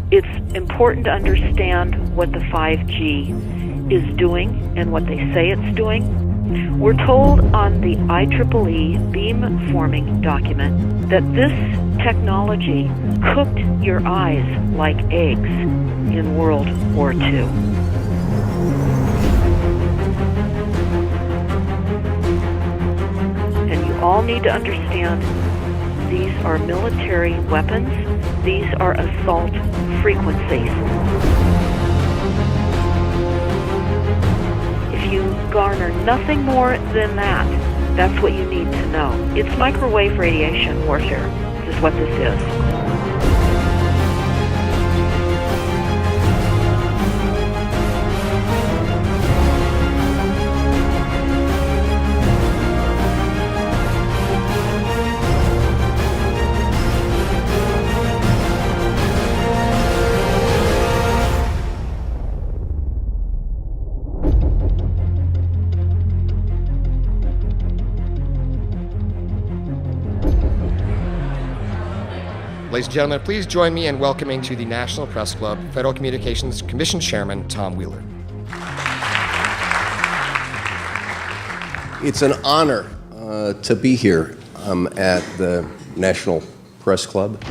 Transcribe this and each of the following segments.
It's important to understand what the 5G is doing and what they say it's doing. We're told on the IEEE beamforming document that this technology cooked your eyes like eggs in World War II. And you all need to understand these are military weapons. These are assault frequencies. If you garner nothing more than that, that's what you need to know. It's microwave radiation warfare, is what this is. Ladies and gentlemen, please join me in welcoming to the National Press Club Federal Communications Commission Chairman Tom Wheeler. It's an honor to be here at the National Press Club.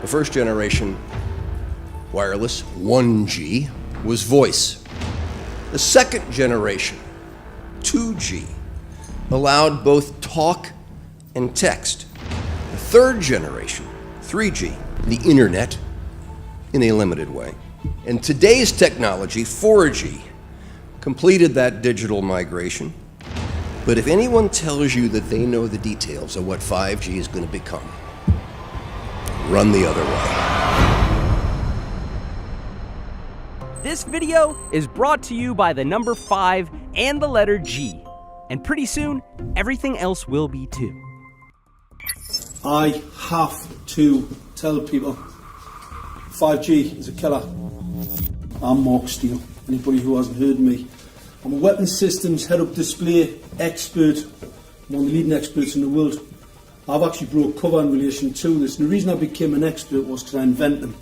The first generation wireless, 1G, was voice. The second generation, 2G, allowed both talk and text. The third generation, 3G, the internet, in a limited way. And today's technology, 4G, completed that digital migration. But if anyone tells you that they know the details of what 5G is going to become, run the other way. This video is brought to you by the number 5 and the letter G. And pretty soon, everything else will be too. I have to tell people 5G is a killer. I'm Mark Steele. Anybody who hasn't heard me, I'm a weapons systems head-up display expert, one of the leading experts in the world. I've actually brought cover in relation to this, and the reason I became an expert was because I invented them.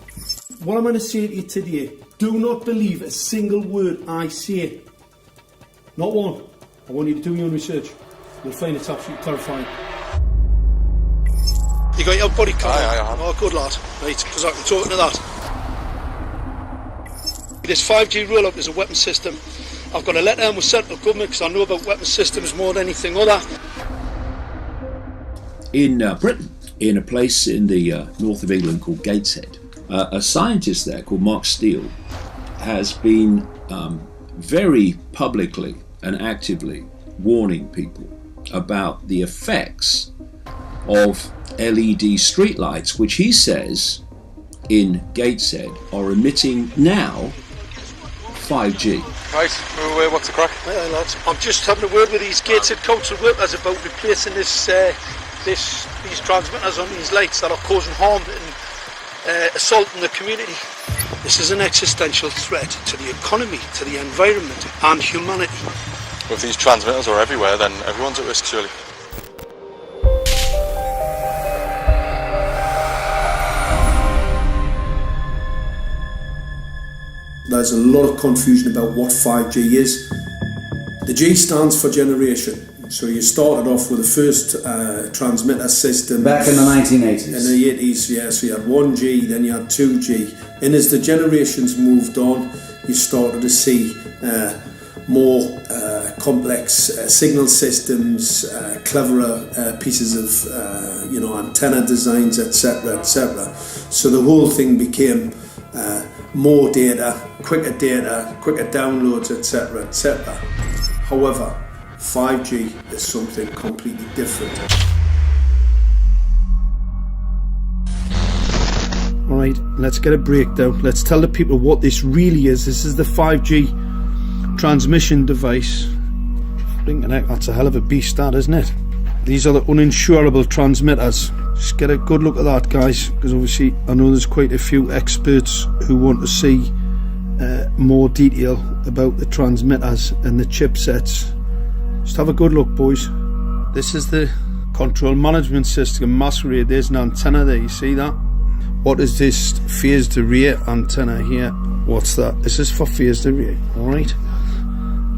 What I'm going to say to you today, do not believe a single word I say. Not one. I want you to do your own research. You'll find it's absolutely terrifying. You got your body cam? Aye. Oh, good lad. Right, because I can talk to that. This 5G roll-up is a weapon system. I've got a letter in with central government because I know about weapon systems more than anything other. In Britain, in a place in the north of England called Gateshead, a scientist there called Mark Steele has been very publicly and actively warning people about the effects of LED streetlights, which he says in Gateshead are emitting now 5G. Right, what's the crack? Hey, lads. I'm just having a word with these Gateshead council workers about replacing these transmitters on these lights that are causing harm and assaulting the community. This is an existential threat to the economy, to the environment and humanity. If these transmitters are everywhere, then everyone's at risk, surely. There's a lot of confusion about what 5G is. The G stands for generation. So you started off with the first transmitter system. Back in the 1980s. In the 80s, yeah. So you had 1G, then you had 2G. And as the generations moved on, you started to see more complex signal systems, cleverer pieces of antenna designs, etc., etc. So the whole thing became more data, quicker downloads, etc., etc. However, 5G is something completely different. Alright, let's get a breakdown. Let's tell the people what this really is. This is the 5G transmission device. That's a hell of a beast, that, isn't it? These are the uninsurable transmitters. Just get a good look at that, guys, because obviously I know there's quite a few experts who want to see more detail about the transmitters and the chipsets. Just have a good look, boys. This is the control management system masquerade. There's an antenna there, you see that? What is this phased array antenna here? What's that? This is for phased array, alright?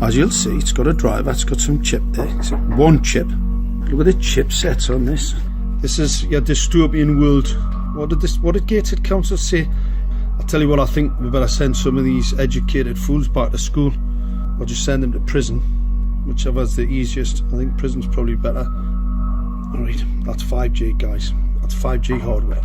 As you'll see, it's got a driver, it's got some chip there. It's one chip. Look at the chipsets on this. This is your dystopian world. What did Gateshead Council say? I'll tell you what, I think we better send some of these educated fools back to school, or just send them to prison. Whichever's the easiest. I think prison's probably better. Alright, that's 5G, guys. That's 5G hardware.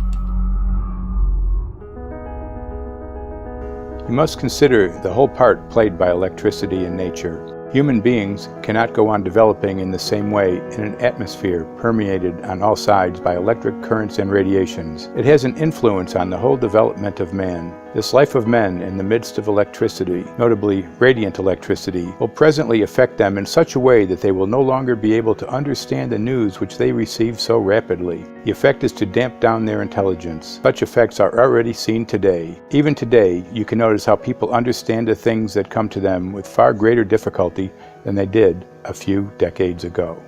You must consider the whole part played by electricity in nature. Human beings cannot go on developing in the same way in an atmosphere permeated on all sides by electric currents and radiations. It has an influence on the whole development of man. This life of men in the midst of electricity, notably radiant electricity, will presently affect them in such a way that they will no longer be able to understand the news which they receive so rapidly. The effect is to damp down their intelligence. Such effects are already seen today. Even today, you can notice how people understand the things that come to them with far greater difficulty than they did a few decades ago.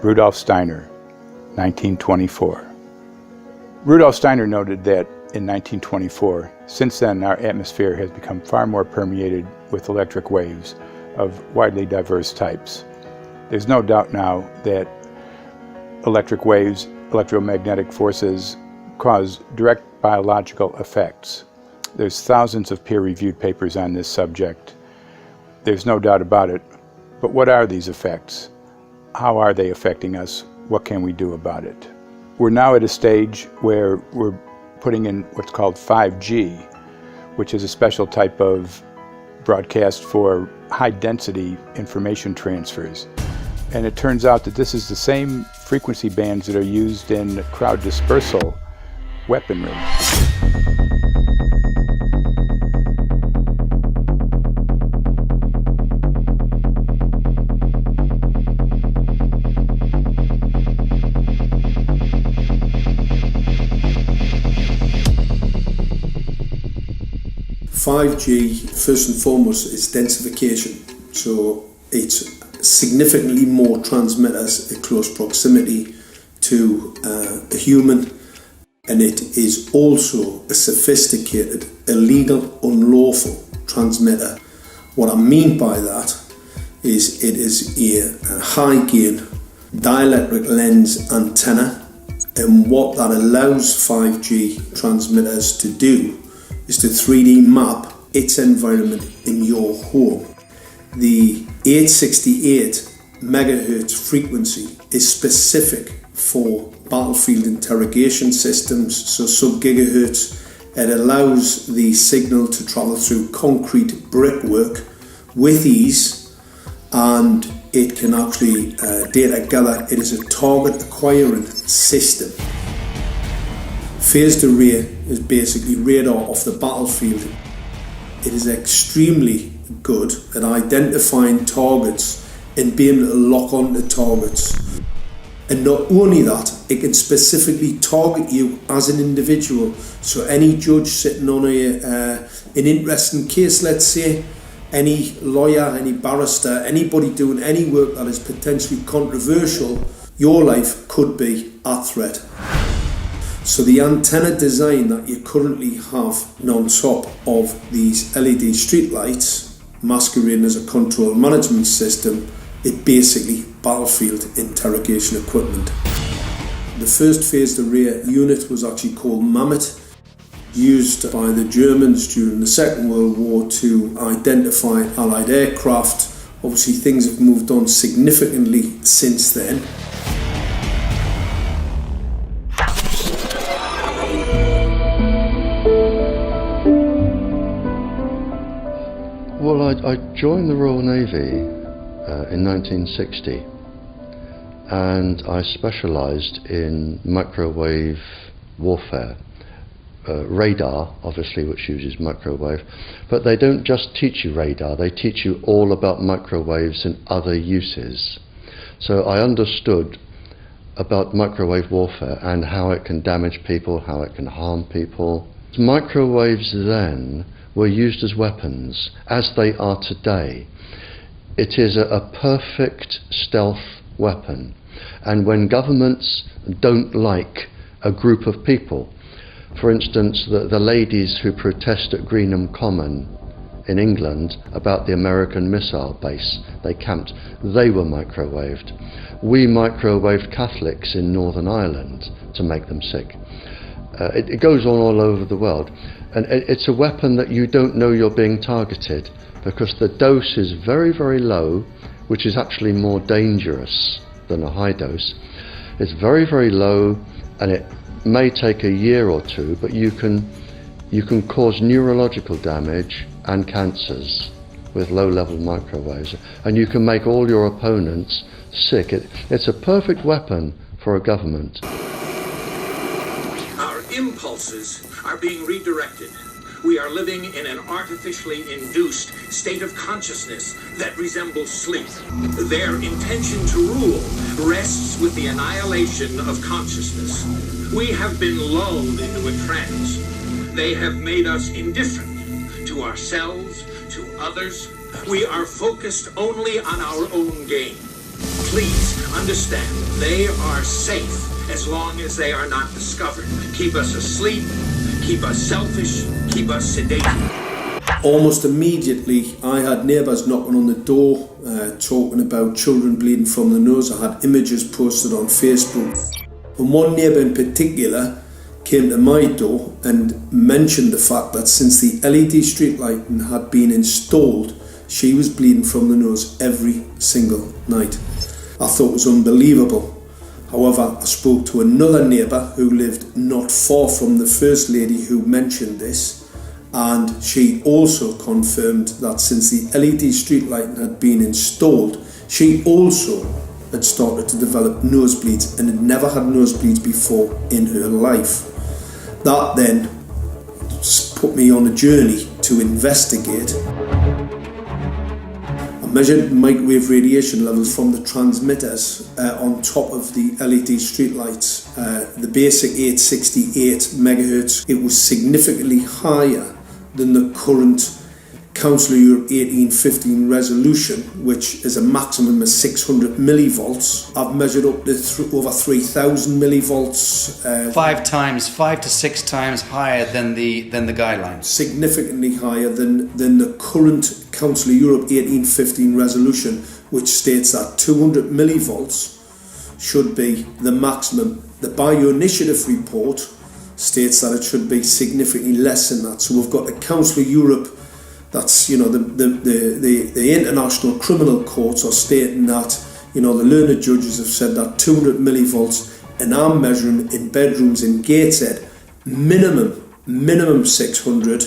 Rudolf Steiner, 1924. Rudolf Steiner noted that in 1924, since then our atmosphere has become far more permeated with electric waves of widely diverse types. There's no doubt now that electric waves, electromagnetic forces, cause direct biological effects. There's thousands of peer-reviewed papers on this subject. There's no doubt about it. But what are these effects? How are they affecting us? What can we do about it? We're now at a stage where we're putting in what's called 5G, which is a special type of broadcast for high-density information transfers. And it turns out that this is the same frequency bands that are used in crowd dispersal weaponry. 5G, first and foremost, is densification. So it's significantly more transmitters in close proximity to a human, and it is also a sophisticated, illegal, unlawful transmitter. What I mean by that is it is a high gain dielectric lens antenna, and what that allows 5G transmitters to do is to 3D map its environment in your home. The 868 megahertz frequency is specific for battlefield interrogation systems, so sub-gigahertz. It allows the signal to travel through concrete brickwork with ease, and it can actually data gather. It is a target acquiring system. Phased array is basically radar off the battlefield. It is extremely good at identifying targets and being able to lock onto targets. And not only that, it can specifically target you as an individual. So any judge sitting on an interesting case, let's say, any lawyer, any barrister, anybody doing any work that is potentially controversial, your life could be at threat. So the antenna design that you currently have on top of these LED streetlights, masquerading as a control management system, is basically battlefield interrogation equipment. The first phased array unit was actually called Mammoth, used by the Germans during the Second World War to identify Allied aircraft. Obviously things have moved on significantly since then. Well, I joined the Royal Navy in 1960, and I specialised in microwave warfare. Radar, obviously, which uses microwave, but they don't just teach you radar, they teach you all about microwaves and other uses. So I understood about microwave warfare and how it can damage people, how it can harm people. Microwaves then were used as weapons, as they are today. It is a perfect stealth weapon, and when governments don't like a group of people, For instance, the ladies who protest at Greenham Common in England about the American missile base they camped, they were microwaved. We microwaved Catholics in Northern Ireland to make them sick. It goes on all over the world, and it's a weapon that you don't know you're being targeted, because the dose is very, very low, which is actually more dangerous than a high dose. It's very, very low, and it may take a year or two, but you can cause neurological damage and cancers with low-level microwaves, and you can make all your opponents sick. It's a perfect weapon for a government. Our impulses are being redirected. We are living in an artificially induced state of consciousness that resembles sleep. Their intention to rule rests with the annihilation of consciousness. We have been lulled into a trance. They have made us indifferent to ourselves, to others. We are focused only on our own gain. Please understand, they are safe as long as they are not discovered. Keep us asleep, keep us selfish, keep us sedated. Almost immediately, I had neighbours knocking on the door, talking about children bleeding from the nose. I had images posted on Facebook. And one neighbour in particular came to my door and mentioned the fact that since the LED street lighting had been installed, she was bleeding from the nose every single night. I thought it was unbelievable. However, I spoke to another neighbour who lived not far from the first lady who mentioned this, and she also confirmed that since the LED street lighting had been installed, she also had started to develop nosebleeds and had never had nosebleeds before in her life. That then put me on a journey to investigate. I measured microwave radiation levels from the transmitters on top of the LED streetlights. The basic 868 megahertz, it was significantly higher than the current Council of Europe 1815 resolution, which is a maximum of 600 millivolts. I've measured up to over 3,000 millivolts. 5 to 6 times higher than the guidelines. Significantly higher than the current Council of Europe 1815 resolution, which states that 200 millivolts should be the maximum. The Bioinitiative report states that it should be significantly less than that. So we've got the Council of Europe, that's, you know, the international criminal courts are stating that, you know, the learned judges have said that 200 millivolts, and I'm measuring in bedrooms in Gateshead, minimum 600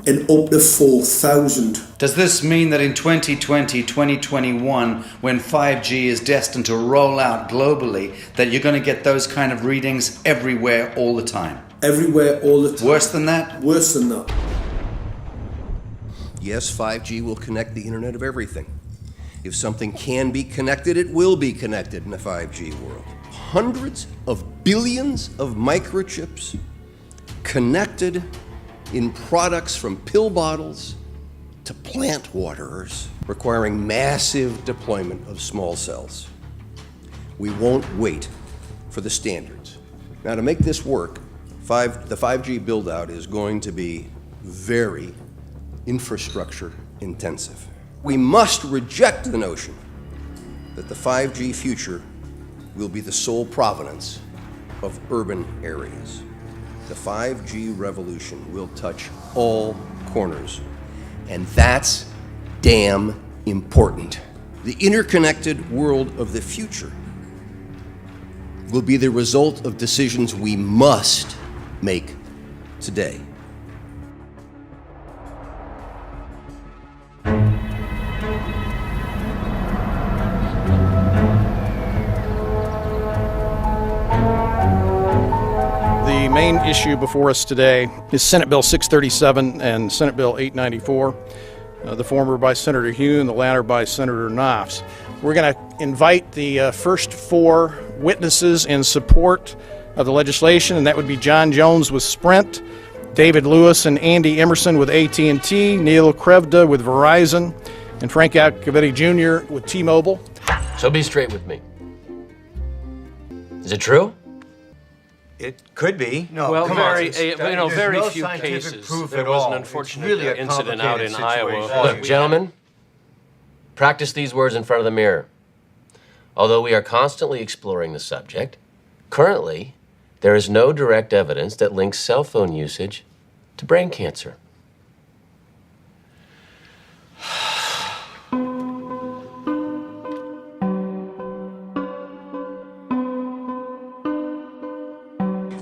and up to 4,000. Does this mean that in 2020, 2021, when 5G is destined to roll out globally, that you're going to get those kind of readings everywhere all the time? Everywhere all the time. Worse than that? Worse than that. Yes, 5G will connect the Internet of everything. If something can be connected, it will be connected in the 5G world. Hundreds of billions of microchips connected in products from pill bottles to plant waterers, requiring massive deployment of small cells. We won't wait for the standards. Now, to make this work, the 5G build-out is going to be very infrastructure intensive. We must reject the notion that the 5G future will be the sole provenance of urban areas. The 5G revolution will touch all corners, and that's damn important. The interconnected world of the future will be the result of decisions we must make today. The main issue before us today is Senate Bill 637 and Senate Bill 894, the former by Senator Hugh and the latter by Senator Knopf. We're going to invite the first four witnesses in support of the legislation, and that would be John Jones with Sprint, David Lewis and Andy Emerson with AT&T, Neil Krevda with Verizon, and Frank Iacovetti Jr. with T-Mobile. So be straight with me. Is it true? It could be. No, well, very few cases. There was an unfortunate incident out in Iowa. Look, gentlemen, practice these words in front of the mirror. Although we are constantly exploring the subject, currently, there is no direct evidence that links cell phone usage to brain cancer.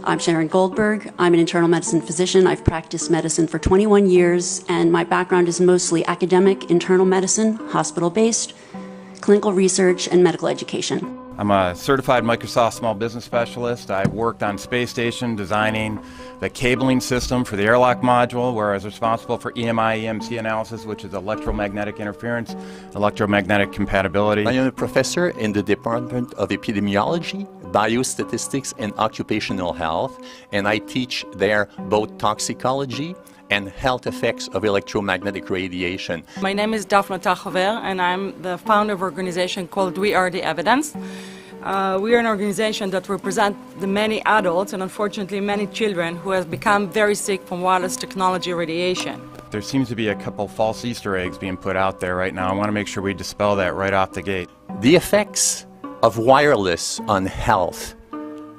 I'm Sharon Goldberg. I'm an internal medicine physician. I've practiced medicine for 21 years, and my background is mostly academic, internal medicine, hospital-based, clinical research, and medical education. I'm a certified Microsoft small business specialist. I worked on space station designing the cabling system for the airlock module, where I was responsible for EMI, EMC analysis, which is electromagnetic interference, electromagnetic compatibility. I am a professor in the Department of Epidemiology, Biostatistics, and Occupational Health, and I teach there both toxicology and health effects of electromagnetic radiation. My name is Daphne Tachover, and I'm the founder of an organization called We Are the Evidence. We are an organization that represents the many adults and unfortunately many children who have become very sick from wireless technology radiation. There seems to be a couple false Easter eggs being put out there right now. I want to make sure we dispel that right off the gate. The effects of wireless on health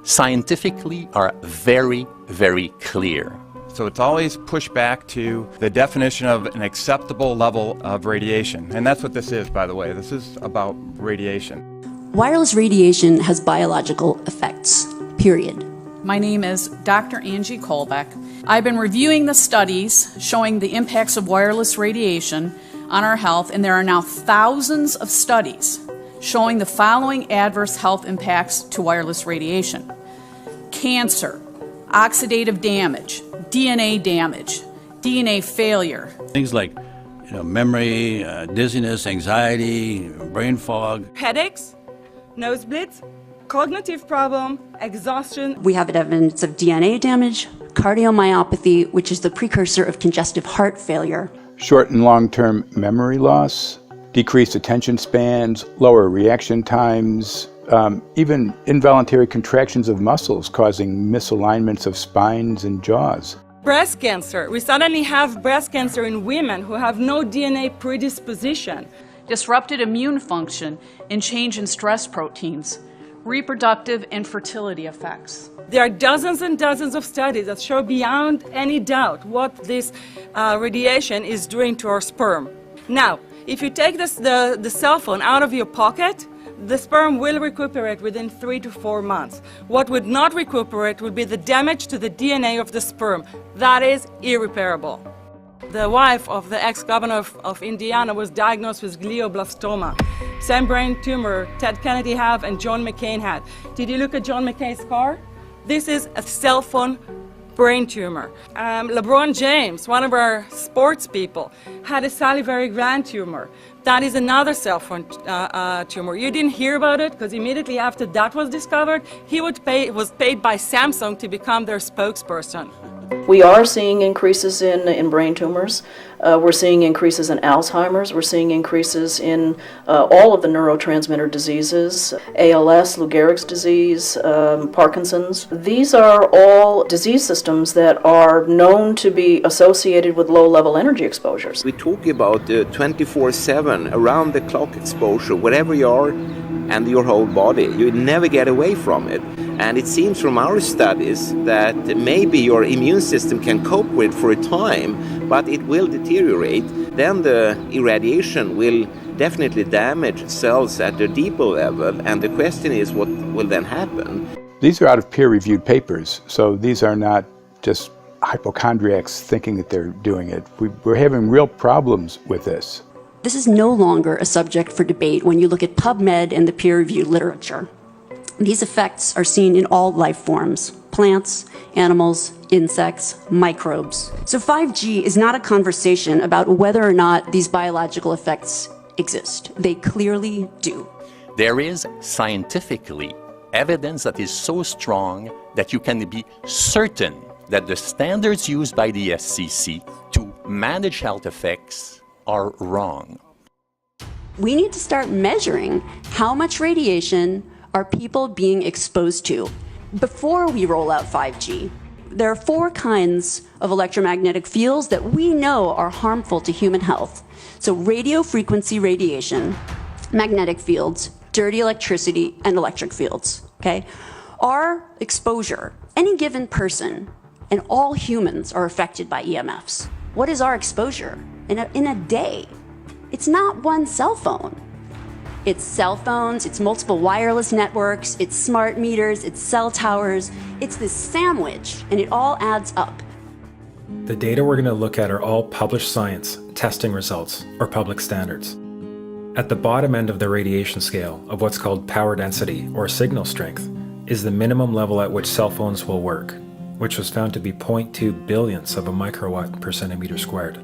scientifically are very, very clear. So it's always pushed back to the definition of an acceptable level of radiation. And that's what this is, by the way. This is about radiation. Wireless radiation has biological effects, period. My name is Dr. Angie Kolbeck. I've been reviewing the studies showing the impacts of wireless radiation on our health, and there are now thousands of studies showing the following adverse health impacts to wireless radiation: cancer, oxidative damage, DNA damage, DNA failure. Things like memory, dizziness, anxiety, brain fog. Headaches, nosebleeds, cognitive problem, exhaustion. We have evidence of DNA damage, cardiomyopathy, which is the precursor of congestive heart failure. Short and long-term memory loss, decreased attention spans, lower reaction times, even involuntary contractions of muscles causing misalignments of spines and jaws. Breast cancer. We suddenly have breast cancer in women who have no DNA predisposition. Disrupted immune function and change in stress proteins, reproductive and fertility effects. There are dozens and dozens of studies that show beyond any doubt what this radiation is doing to our sperm. Now, if you take the cell phone out of your pocket, the sperm will recuperate within 3 to 4 months. What would not recuperate would be the damage to the DNA of the sperm. That is irreparable. The wife of the ex-governor of Indiana was diagnosed with glioblastoma. Same brain tumor Ted Kennedy had and John McCain had. Did you look at John McCain's car? This is a cell phone brain tumor. LeBron James, one of our sports people, had a salivary gland tumor. That is another cell phone tumor. You didn't hear about it because immediately after that was discovered, he was paid by Samsung to become their spokesperson. We are seeing increases in brain tumors. We're seeing increases in Alzheimer's. We're seeing increases in all of the neurotransmitter diseases, ALS, Lou Gehrig's disease, Parkinson's. These are all disease systems that are known to be associated with low-level energy exposures. We talk about 24/7, around-the-clock exposure, wherever you are and your whole body. You never get away from it. And it seems from our studies that maybe your immune system can cope with for a time, but it will deteriorate. Then the irradiation will definitely damage cells at a deeper level, and the question is what will then happen? These are out of peer-reviewed papers, so these are not just hypochondriacs thinking that they're doing it. We're having real problems with this. This is no longer a subject for debate when you look at PubMed and the peer-reviewed literature. These effects are seen in all life forms: plants, animals, insects, microbes. So 5G is not a conversation about whether or not these biological effects exist. They clearly do. There is scientifically evidence that is so strong that you can be certain that the standards used by the FCC to manage health effects are wrong. We need to start measuring how much radiation are people being exposed to. before we roll out 5G, there are 4 kinds of electromagnetic fields that we know are harmful to human health. So radio frequency radiation, magnetic fields, dirty electricity, and electric fields, okay? Our exposure, any given person, and all humans are affected by EMFs. What is our exposure in a day? It's not one cell phone. It's cell phones, it's multiple wireless networks, it's smart meters, it's cell towers. It's this sandwich, and it all adds up. The data we're going to look at are all published science, testing results, or public standards. At the bottom end of the radiation scale of what's called power density or signal strength is the minimum level at which cell phones will work, which was found to be 0.2 billionths of a microwatt per centimeter squared.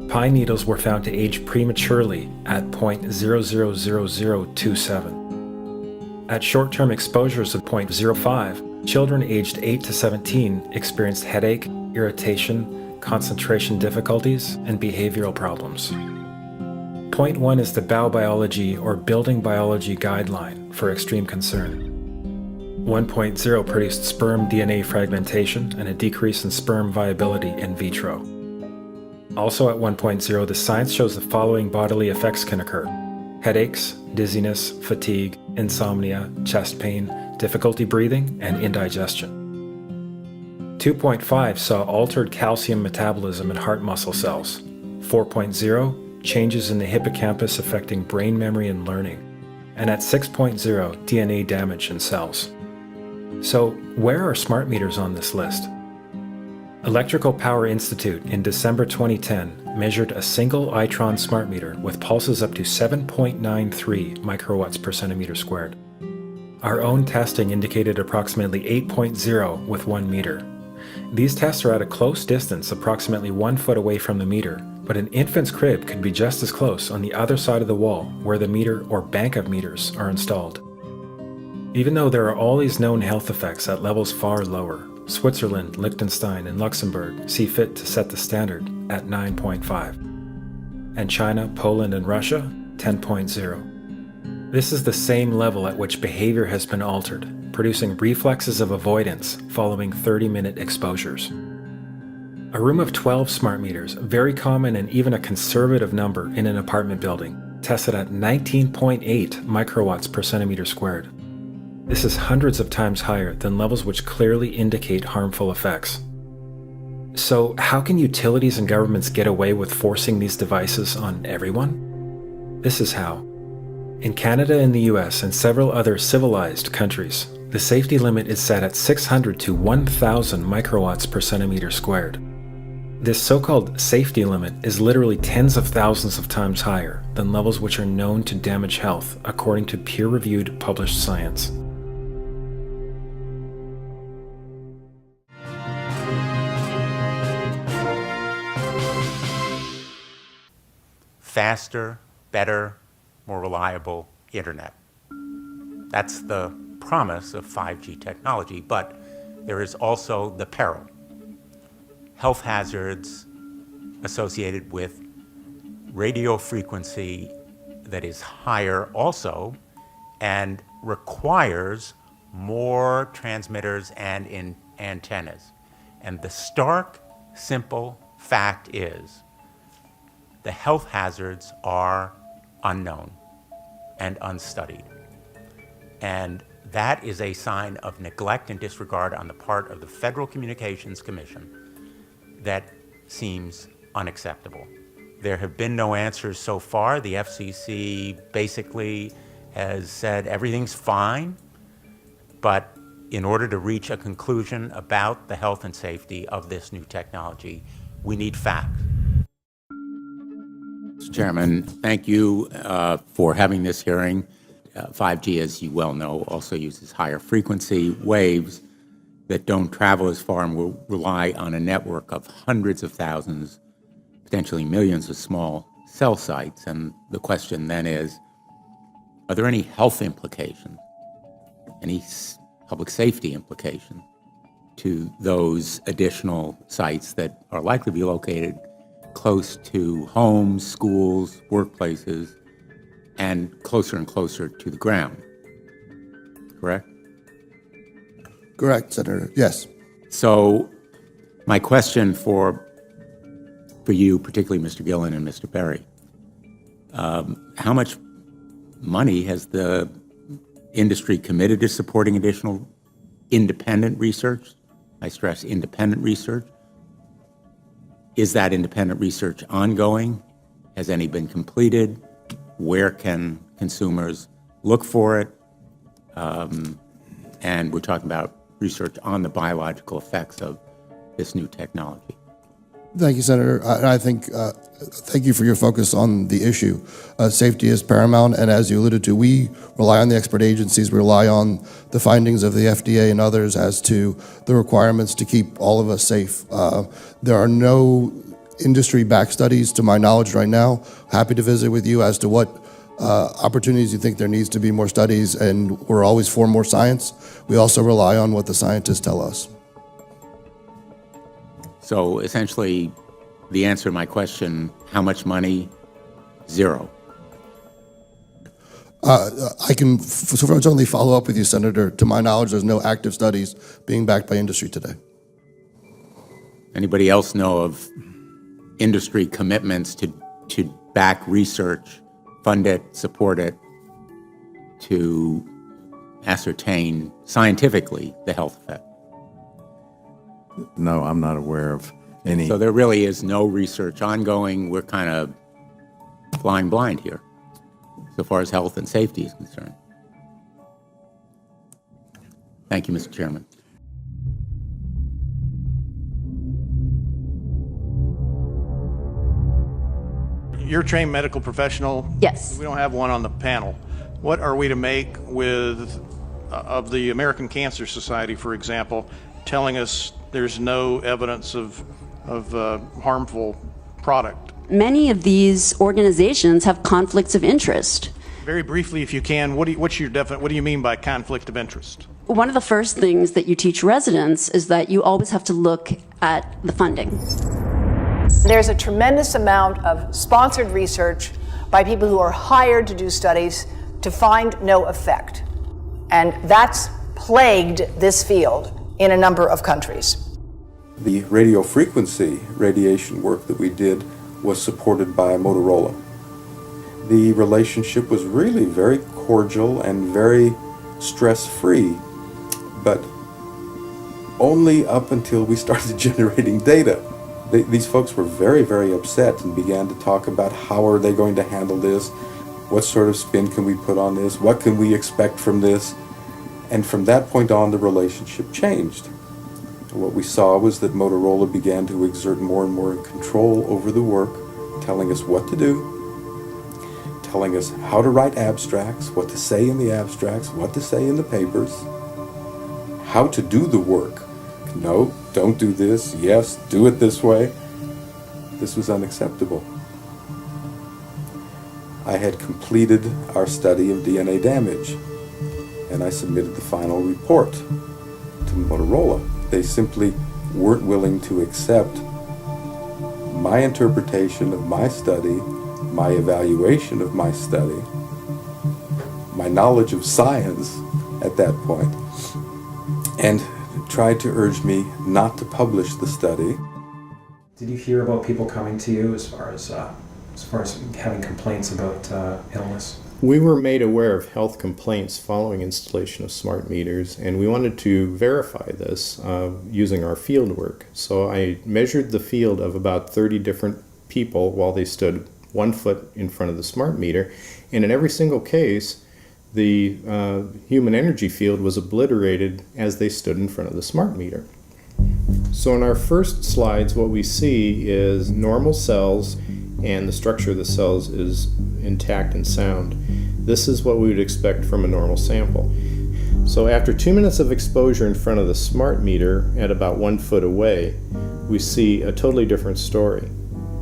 Pine needles were found to age prematurely at 0.000027. At short-term exposures of 0.05, children aged 8 to 17 experienced headache, irritation, concentration difficulties, and behavioral problems. 0.1 is the biobiology or building biology guideline for extreme concern. 1.0 produced sperm DNA fragmentation and a decrease in sperm viability in vitro. Also at 1.0, the science shows the following bodily effects can occur: headaches, dizziness, fatigue, insomnia, chest pain, difficulty breathing, and indigestion. 2.5 saw altered calcium metabolism in heart muscle cells. 4.0, changes in the hippocampus affecting brain memory and learning. And at 6.0, DNA damage in cells. So, where are smart meters on this list? Electrical Power Institute in December 2010 measured a single Itron smart meter with pulses up to 7.93 microwatts per centimeter squared. Our own testing indicated approximately 8.0 with 1 meter. These tests are at a close distance, approximately 1 foot away from the meter, but an infant's crib could be just as close on the other side of the wall where the meter or bank of meters are installed. Even though there are all these known health effects at levels far lower, Switzerland, Liechtenstein, and Luxembourg see fit to set the standard at 9.5. And China, Poland, and Russia, 10.0. This is the same level at which behavior has been altered, producing reflexes of avoidance following 30-minute exposures. A room of 12 smart meters, very common and even a conservative number in an apartment building, tested at 19.8 microwatts per centimeter squared. This is hundreds of times higher than levels which clearly indicate harmful effects. So, how can utilities and governments get away with forcing these devices on everyone? This is how. In Canada and the US and several other civilized countries, the safety limit is set at 600 to 1,000 microwatts per centimeter squared. This so-called safety limit is literally tens of thousands of times higher than levels which are known to damage health according to peer-reviewed published science. Faster, better, more reliable internet. That's the promise of 5G technology, but there is also the peril. Health hazards associated with radio frequency that is higher also and requires more transmitters and antennas. And the stark, simple fact is the health hazards are unknown and unstudied. And that is a sign of neglect and disregard on the part of the Federal Communications Commission that seems unacceptable. There have been no answers so far. The FCC basically has said everything's fine, but in order to reach a conclusion about the health and safety of this new technology, we need facts. Mr. Chairman, thank you for having this hearing. 5G, as you well know, also uses higher frequency waves that don't travel as far and will rely on a network of hundreds of thousands, potentially millions of small cell sites. And the question then is, are there any health implications, any public safety implications to those additional sites that are likely to be located close to homes, schools, workplaces, and closer to the ground, correct? Correct, Senator. Yes. So my question for you, particularly Mr. Gillen and Mr. Perry, how much money has the industry committed to supporting additional independent research? I stress independent research. Is that independent research ongoing? Has any been completed? Where can consumers look for it? And we're talking about research on the biological effects of this new technology. Thank you, Senator. I think, thank you for your focus on the issue. Safety is paramount, and as you alluded to, we rely on the expert agencies, we rely on the findings of the FDA and others as to the requirements to keep all of us safe. There are no industry-backed studies, to my knowledge right now. Happy to visit with you as to what opportunities you think there needs to be more studies, and we're always for more science. We also rely on what the scientists tell us. So essentially, the answer to my question, how much money? Zero. I can certainly follow up with you, Senator. To my knowledge, there's no active studies being backed by industry today. Anybody else know of industry commitments to back research, fund it, support it, to ascertain scientifically the health effect? No, I'm not aware of any. So there really is no research ongoing. We're kind of flying blind here, so far as health and safety is concerned. Thank you, Mr. Chairman. You're a trained medical professional. Yes. We don't have one on the panel. What are we to make with of the American Cancer Society, for example, telling us there's no evidence of harmful product? Many of these organizations have conflicts of interest. Very briefly, if you can, what do you mean by conflict of interest? One of the first things that you teach residents is that you always have to look at the funding. There's a tremendous amount of sponsored research by people who are hired to do studies to find no effect. And that's plagued this field in a number of countries. The radio frequency radiation work that we did was supported by Motorola. The relationship was really very cordial and very stress-free, but only up until we started generating data. These folks were very, very upset and began to talk about how are they going to handle this, what sort of spin can we put on this, what can we expect from this, and from that point on the relationship changed. What we saw was that Motorola began to exert more and more control over the work, telling us what to do, telling us how to write abstracts, what to say in the abstracts, what to say in the papers, how to do the work. No, don't do this. Yes, do it this way. This was unacceptable. I had completed our study of DNA damage, and I submitted the final report to Motorola. They simply weren't willing to accept my interpretation of my study, my evaluation of my study, my knowledge of science at that point, and tried to urge me not to publish the study. Did you hear about people coming to you as far as having complaints about illness? We were made aware of health complaints following installation of smart meters, and we wanted to verify this using our field work. So I measured the field of about 30 different people while they stood 1 foot in front of the smart meter, and in every single case, the human energy field was obliterated as they stood in front of the smart meter. So in our first slides, what we see is normal cells, and the structure of the cells is intact and sound. This is what we would expect from a normal sample. So after 2 minutes of exposure in front of the smart meter at about 1 foot away, we see a totally different story.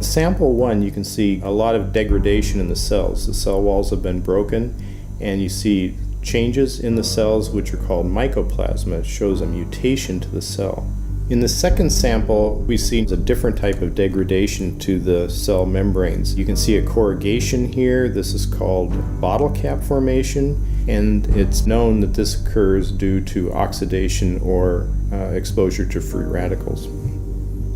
Sample 1, you can see a lot of degradation in the cells. The cell walls have been broken, and you see changes in the cells which are called mycoplasma. It shows a mutation to the cell. In the second sample, we see a different type of degradation to the cell membranes. You can see a corrugation here. This is called bottle cap formation. and it's known that this occurs due to oxidation or exposure to free radicals.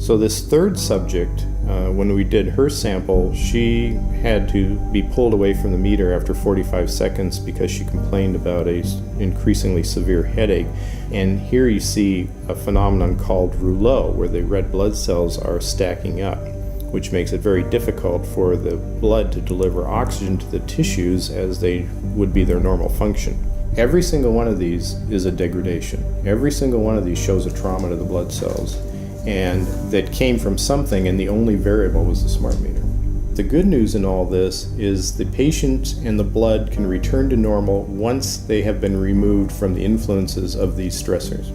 So this third subject, when we did her sample, she had to be pulled away from the meter after 45 seconds because she complained about an increasingly severe headache. And here you see a phenomenon called rouleau, where the red blood cells are stacking up, which makes it very difficult for the blood to deliver oxygen to the tissues as they would be their normal function. Every single one of these is a degradation. Every single one of these shows a trauma to the blood cells, and that came from something, and the only variable was the smart meter. The good news in all this is the patient and the blood can return to normal once they have been removed from the influences of these stressors.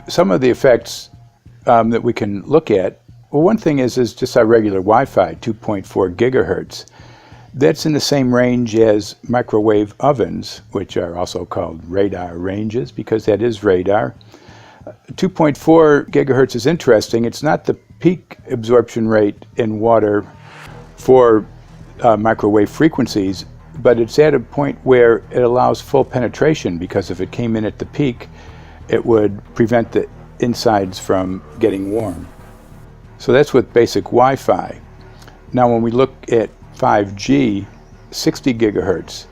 Some of the effects that we can look at, well, one thing is just our regular Wi-Fi, 2.4 gigahertz. That's in the same range as microwave ovens, which are also called radar ranges, because that is radar. 2.4 gigahertz is interesting. It's not the peak absorption rate in water for microwave frequencies, but it's at a point where it allows full penetration, because if it came in at the peak, it would prevent the insides from getting warm. So that's with basic Wi-Fi. Now when we look at 5G, 60 gigahertz,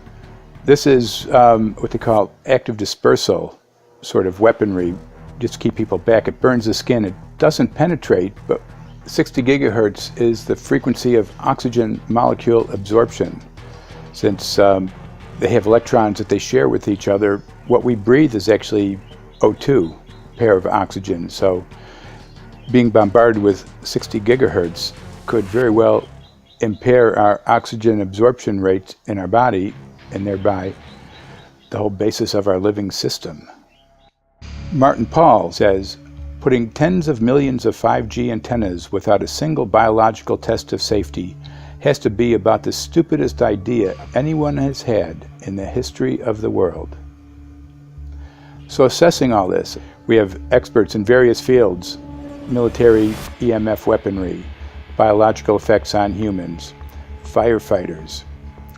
this is what they call active dispersal sort of weaponry, just to keep people back. It burns the skin. It doesn't penetrate, but 60 gigahertz is the frequency of oxygen molecule absorption. Since they have electrons that they share with each other, what we breathe is actually O2, pair of oxygen. So being bombarded with 60 gigahertz could very well impair our oxygen absorption rate in our body, and thereby the whole basis of our living system. Martin Pall says, putting tens of millions of 5G antennas without a single biological test of safety has to be about the stupidest idea anyone has had in the history of the world. So assessing all this, we have experts in various fields: military EMF weaponry, biological effects on humans, firefighters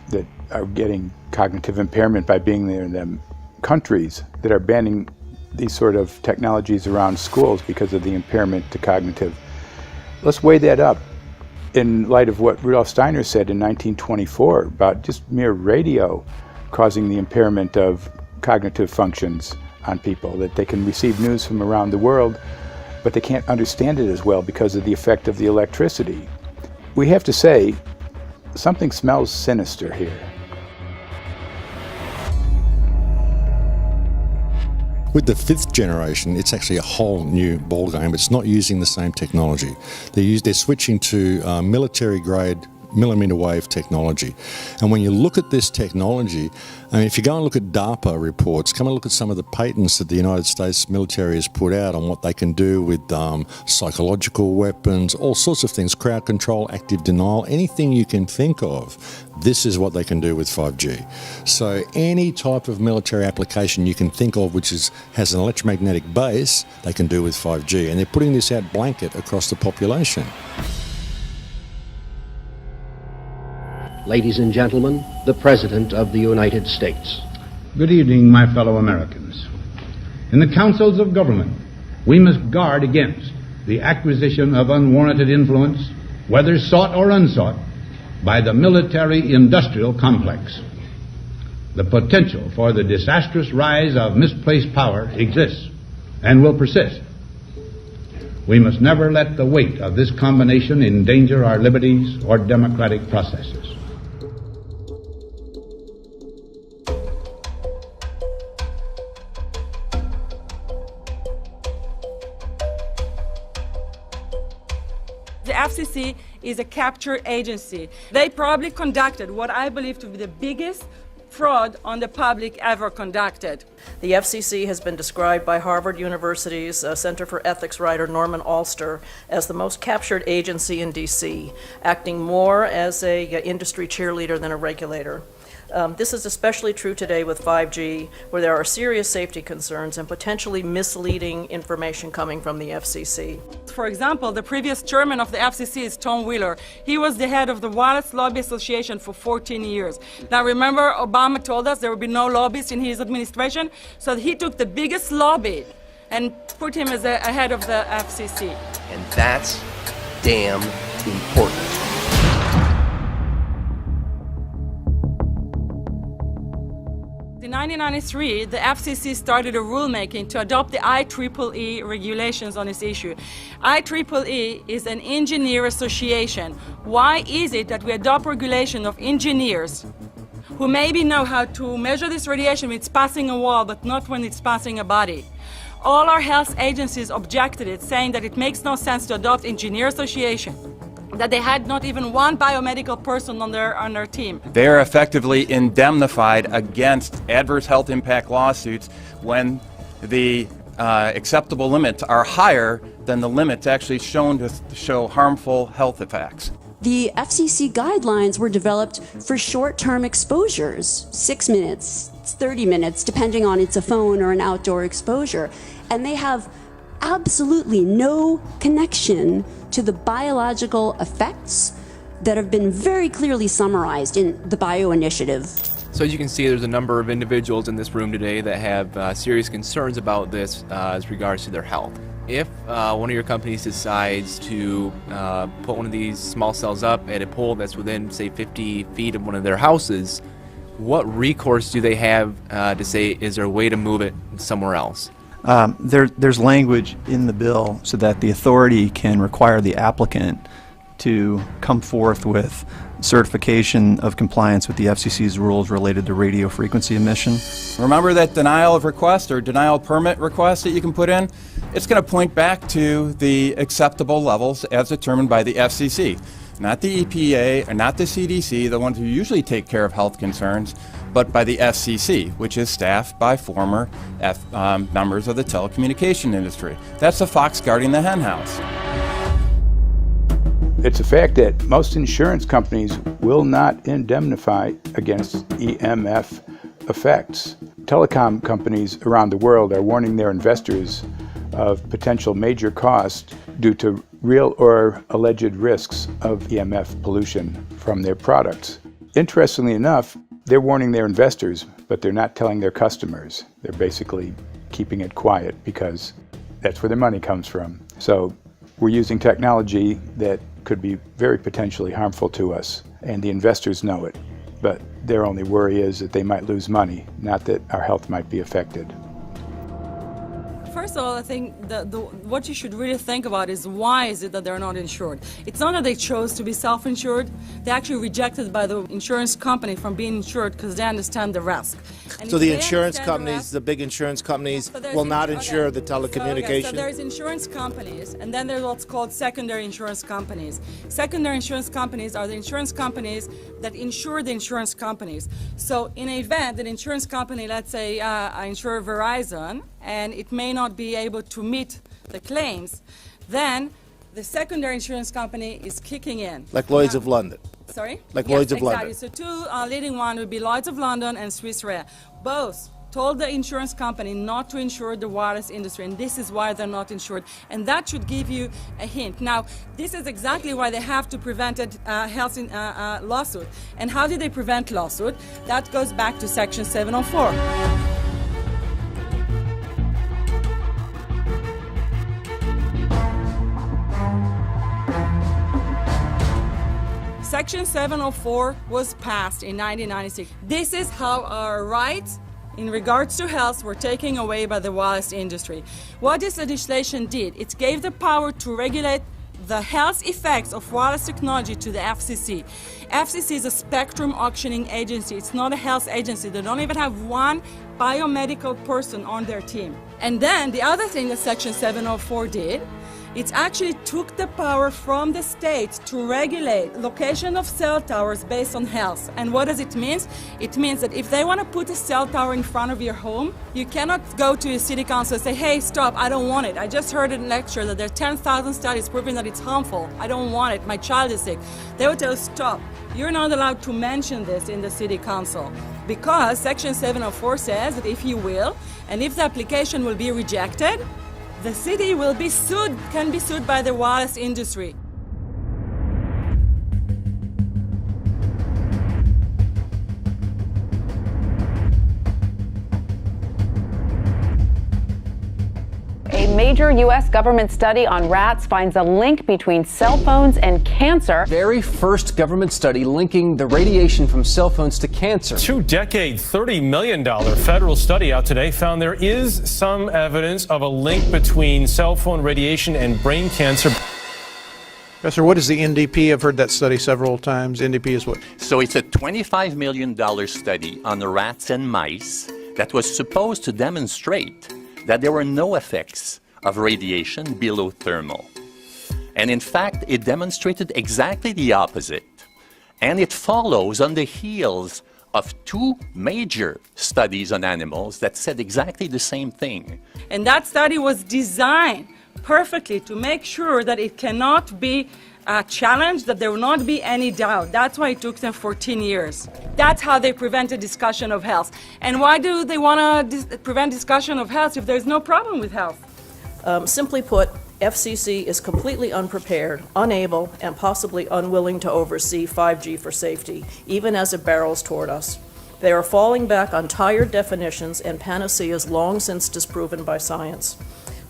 that are getting cognitive impairment by being there in them, countries that are banning these sort of technologies around schools because of the impairment to cognitive. Let's weigh that up in light of what Rudolf Steiner said in 1924 about just mere radio causing the impairment of cognitive functions on people, that they can receive news from around the world, but they can't understand it as well because of the effect of the electricity. We have to say, something smells sinister here. With the 5th generation, it's actually a whole new ballgame. It's not using the same technology. They're switching to military-grade millimeter wave technology. And when you look at this technology, I mean, if you go and look at DARPA reports, come and look at some of the patents that the United States military has put out on what they can do with psychological weapons, all sorts of things, crowd control, active denial, anything you can think of, this is what they can do with 5G. So any type of military application you can think of which has an electromagnetic base, they can do with 5G. And they're putting this out blanket across the population. Ladies and gentlemen, the President of the United States. Good evening, my fellow Americans. In the councils of government, we must guard against the acquisition of unwarranted influence, whether sought or unsought, by the military-industrial complex. The potential for the disastrous rise of misplaced power exists and will persist. We must never let the weight of this combination endanger our liberties or democratic processes. The FCC is a capture agency. They probably conducted what I believe to be the biggest fraud on the public ever conducted. The FCC has been described by Harvard University's Center for Ethics writer Norman Alster as the most captured agency in D.C., acting more as an industry cheerleader than a regulator. This is especially true today with 5G, where there are serious safety concerns and potentially misleading information coming from the FCC. For example, the previous chairman of the FCC is Tom Wheeler. He was the head of the Wireless Lobby Association for 14 years. Now remember, Obama told us there would be no lobbyists in his administration, so he took the biggest lobby and put him as a head of the FCC. And that's damn important. In 1993, the FCC started a rulemaking to adopt the IEEE regulations on this issue. IEEE is an engineer association. Why is it that we adopt regulation of engineers who maybe know how to measure this radiation when it's passing a wall, but not when it's passing a body? All our health agencies objected it, saying that it makes no sense to adopt engineer association, that they had not even one biomedical person on their team. They are effectively indemnified against adverse health impact lawsuits when the acceptable limits are higher than the limits actually shown to show harmful health effects. The FCC guidelines were developed for short-term exposures, 6 minutes, 30 minutes, depending on it's a phone or an outdoor exposure. And they have absolutely no connection to the biological effects that have been very clearly summarized in the Bio Initiative. So as you can see, there's a number of individuals in this room today that have serious concerns about this as regards to their health. If one of your companies decides to put one of these small cells up at a pole that's within, say, 50 feet of one of their houses, what recourse do they have to say, is there a way to move it somewhere else? There's language in the bill so that the authority can require the applicant to come forth with certification of compliance with the FCC's rules related to radio frequency emission. Remember that denial of request or denial permit request that you can put in? It's going to point back to the acceptable levels as determined by the FCC. Not the EPA or not the CDC, the ones who usually take care of health concerns, but by the FCC, which is staffed by former members of the telecommunication industry. That's the fox guarding the hen house. It's a fact that most insurance companies will not indemnify against EMF effects. Telecom companies around the world are warning their investors of potential major costs due to real or alleged risks of EMF pollution from their products. Interestingly enough, they're warning their investors, but they're not telling their customers. They're basically keeping it quiet because that's where their money comes from. So we're using technology that could be very potentially harmful to us, and the investors know it. But their only worry is that they might lose money, not that our health might be affected. First of all, I think what you should really think about is why is it that they're not insured? It's not that they chose to be self-insured. They actually rejected by the insurance company from being insured because they understand the risk. And so the insurance companies, the big insurance companies, will not insure the telecommunication? So there's insurance companies, and then there's what's called secondary insurance companies. Secondary insurance companies are the insurance companies that insure the insurance companies. So in an event, an insurance company, let's say I insure Verizon, and it may not be able to meet the claims, then the secondary insurance company is kicking in. Like Lloyd's of London? Sorry? Like yes, Lloyd's of exactly. London? So two leading ones would be Lloyd's of London and Swiss Re. Both told the insurance company not to insure the wireless industry, and this is why they're not insured. And that should give you a hint. Now, this is exactly why they have to prevent a health lawsuit. And how do they prevent lawsuit? That goes back to Section 704. Section 704 was passed in 1996. This is how our rights in regards to health were taken away by the wireless industry. What this legislation did, it gave the power to regulate the health effects of wireless technology to the FCC. FCC is a spectrum auctioning agency. It's not a health agency. They don't even have one biomedical person on their team. And then the other thing that Section 704 did, It actually took the power from the states to regulate location of cell towers based on health. And what does it mean? It means that if they want to put a cell tower in front of your home, you cannot go to your city council and say, hey, stop, I don't want it. I just heard in a lecture that there are 10,000 studies proving that it's harmful. I don't want it. My child is sick. They will tell you, stop. You're not allowed to mention this in the city council because Section 704 says that if you will, and if the application will be rejected, the city will be sued, can be sued by the wireless industry. A major U.S. government study on rats finds a link between cell phones and cancer. Very first government study linking the radiation from cell phones to cancer. Two-decade, $30 million federal study out today found there is some evidence of a link between cell phone radiation and brain cancer. Professor, what is the NDP? I've heard that study several times. NDP is what? So it's a $25 million study on rats and mice that was supposed to demonstrate that there were no effects of radiation below thermal. And in fact, it demonstrated exactly the opposite. And it follows on the heels of two major studies on animals that said exactly the same thing. And that study was designed perfectly to make sure that it cannot be challenged, that there will not be any doubt. That's why it took them 14 years. That's how they prevented discussion of health. And why do they want to prevent discussion of health if there's no problem with health? Simply put, FCC is completely unprepared, unable, and possibly unwilling to oversee 5G for safety, even as it barrels toward us. They are falling back on tired definitions and panaceas long since disproven by science.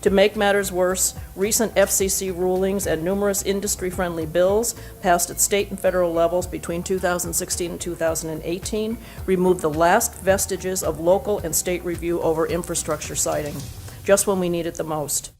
To make matters worse, recent FCC rulings and numerous industry-friendly bills passed at state and federal levels between 2016 and 2018 removed the last vestiges of local and state review over infrastructure siting, just when we need it the most.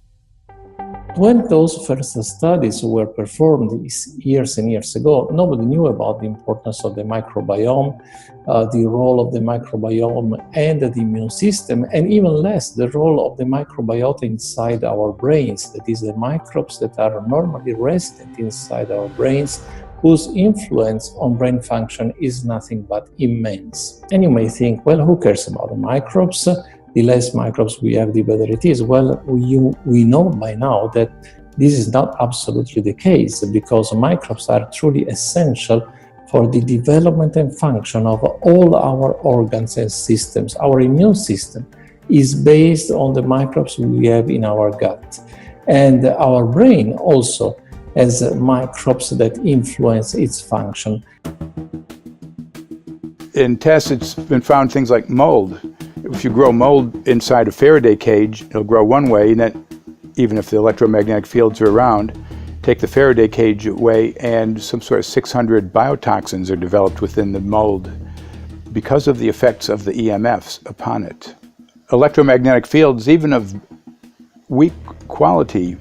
When those first studies were performed years and years ago, nobody knew about the importance of the microbiome, the role of the microbiome and the immune system, and even less the role of the microbiota inside our brains, that is, the microbes that are normally resident inside our brains, whose influence on brain function is nothing but immense. And you may think, well, who cares about the microbes? The less microbes we have, the better it is. Well, we know by now that this is not absolutely the case, because microbes are truly essential for the development and function of all our organs and systems. Our immune system is based on the microbes we have in our gut. And our brain also has microbes that influence its function. In tests, it's been found things like mold. If you grow mold inside a Faraday cage, it'll grow one way, and then even if the electromagnetic fields are around, take the Faraday cage away and some sort of 600 biotoxins are developed within the mold because of the effects of the EMFs upon it. Electromagnetic fields, even of weak quality,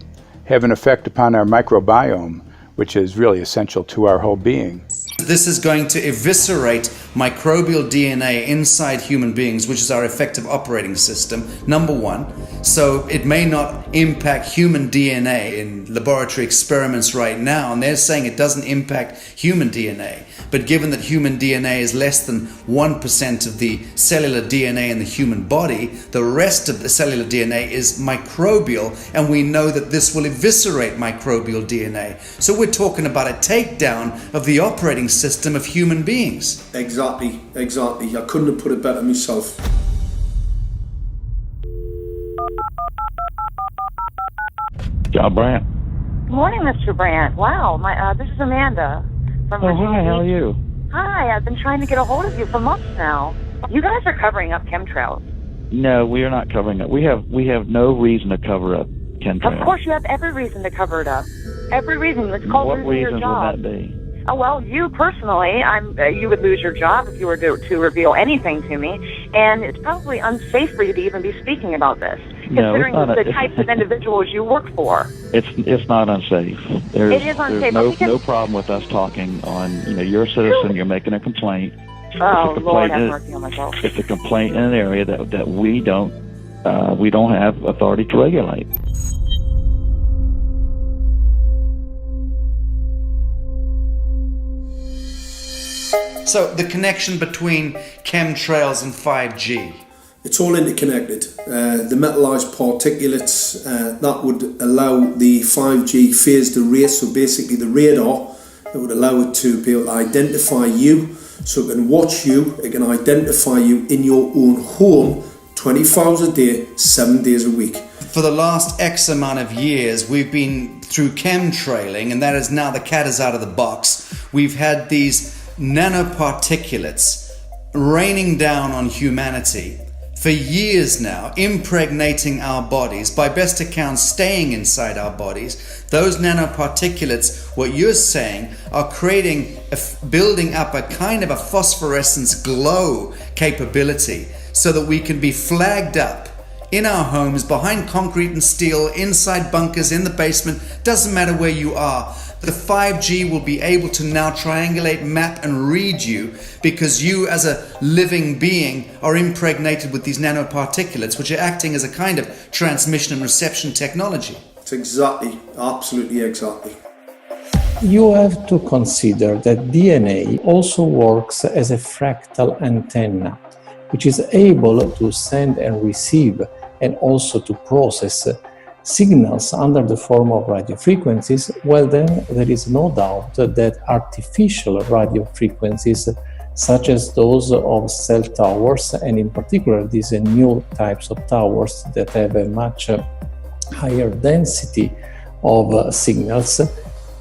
have an effect upon our microbiome, which is really essential to our whole being. This is going to eviscerate microbial DNA inside human beings, which is our effective operating system, number one. So it may not impact human DNA in laboratory experiments right now, and they're saying it doesn't impact human DNA. But given that human DNA is less than 1% of the cellular DNA in the human body, the rest of the cellular DNA is microbial, and we know that this will eviscerate microbial DNA. So we're talking about a takedown of the operating system of human beings. Exactly. I couldn't have put it better myself. John Brandt. Good morning, Mr. Brandt. Wow, this is Amanda from Virginia. Hi, how are you? Hi, I've been trying to get a hold of you for months now. You guys are covering up chemtrails. No, we are not covering it. We have no reason to cover up chemtrails. Of course, you have every reason to cover it up. Every reason. It's called What losing your reasons job. would that be? Oh, well, you personally, you would lose your job if you were to reveal anything to me, and it's probably unsafe for you to even be speaking about this, No, considering it's not the types of individuals you work for. It's not unsafe. It is unsafe. There's no problem with us talking on. You're a citizen. You're making a complaint. Oh, Lord, have in- mercy on myself. It's a complaint in an area that we don't have authority to regulate. So the connection between chemtrails and 5G. It's all interconnected. The metallized particulates that would allow the 5G phased array, so basically the radar that would allow it to be able to identify you, so it can watch you, it can identify you in your own home 24 hours a day, 7 days a week. For the last X amount of years, we've been through chemtrailing, and that is now the cat is out of the box. We've had these nanoparticulates raining down on humanity for years now, impregnating our bodies, by best accounts staying inside our bodies. Those nanoparticulates, what you're saying, are building up a kind of a phosphorescence glow capability so that we can be flagged up in our homes, behind concrete and steel, inside bunkers, in the basement, doesn't matter where you are. The 5G will be able to now triangulate, map and read you because you as a living being are impregnated with these nanoparticulates, which are acting as a kind of transmission and reception technology. It's exactly, absolutely exactly. You have to consider that DNA also works as a fractal antenna, which is able to send and receive and also to process signals under the form of radio frequencies. Well, then there is no doubt that artificial radio frequencies, such as those of cell towers, and in particular these new types of towers that have a much higher density of signals,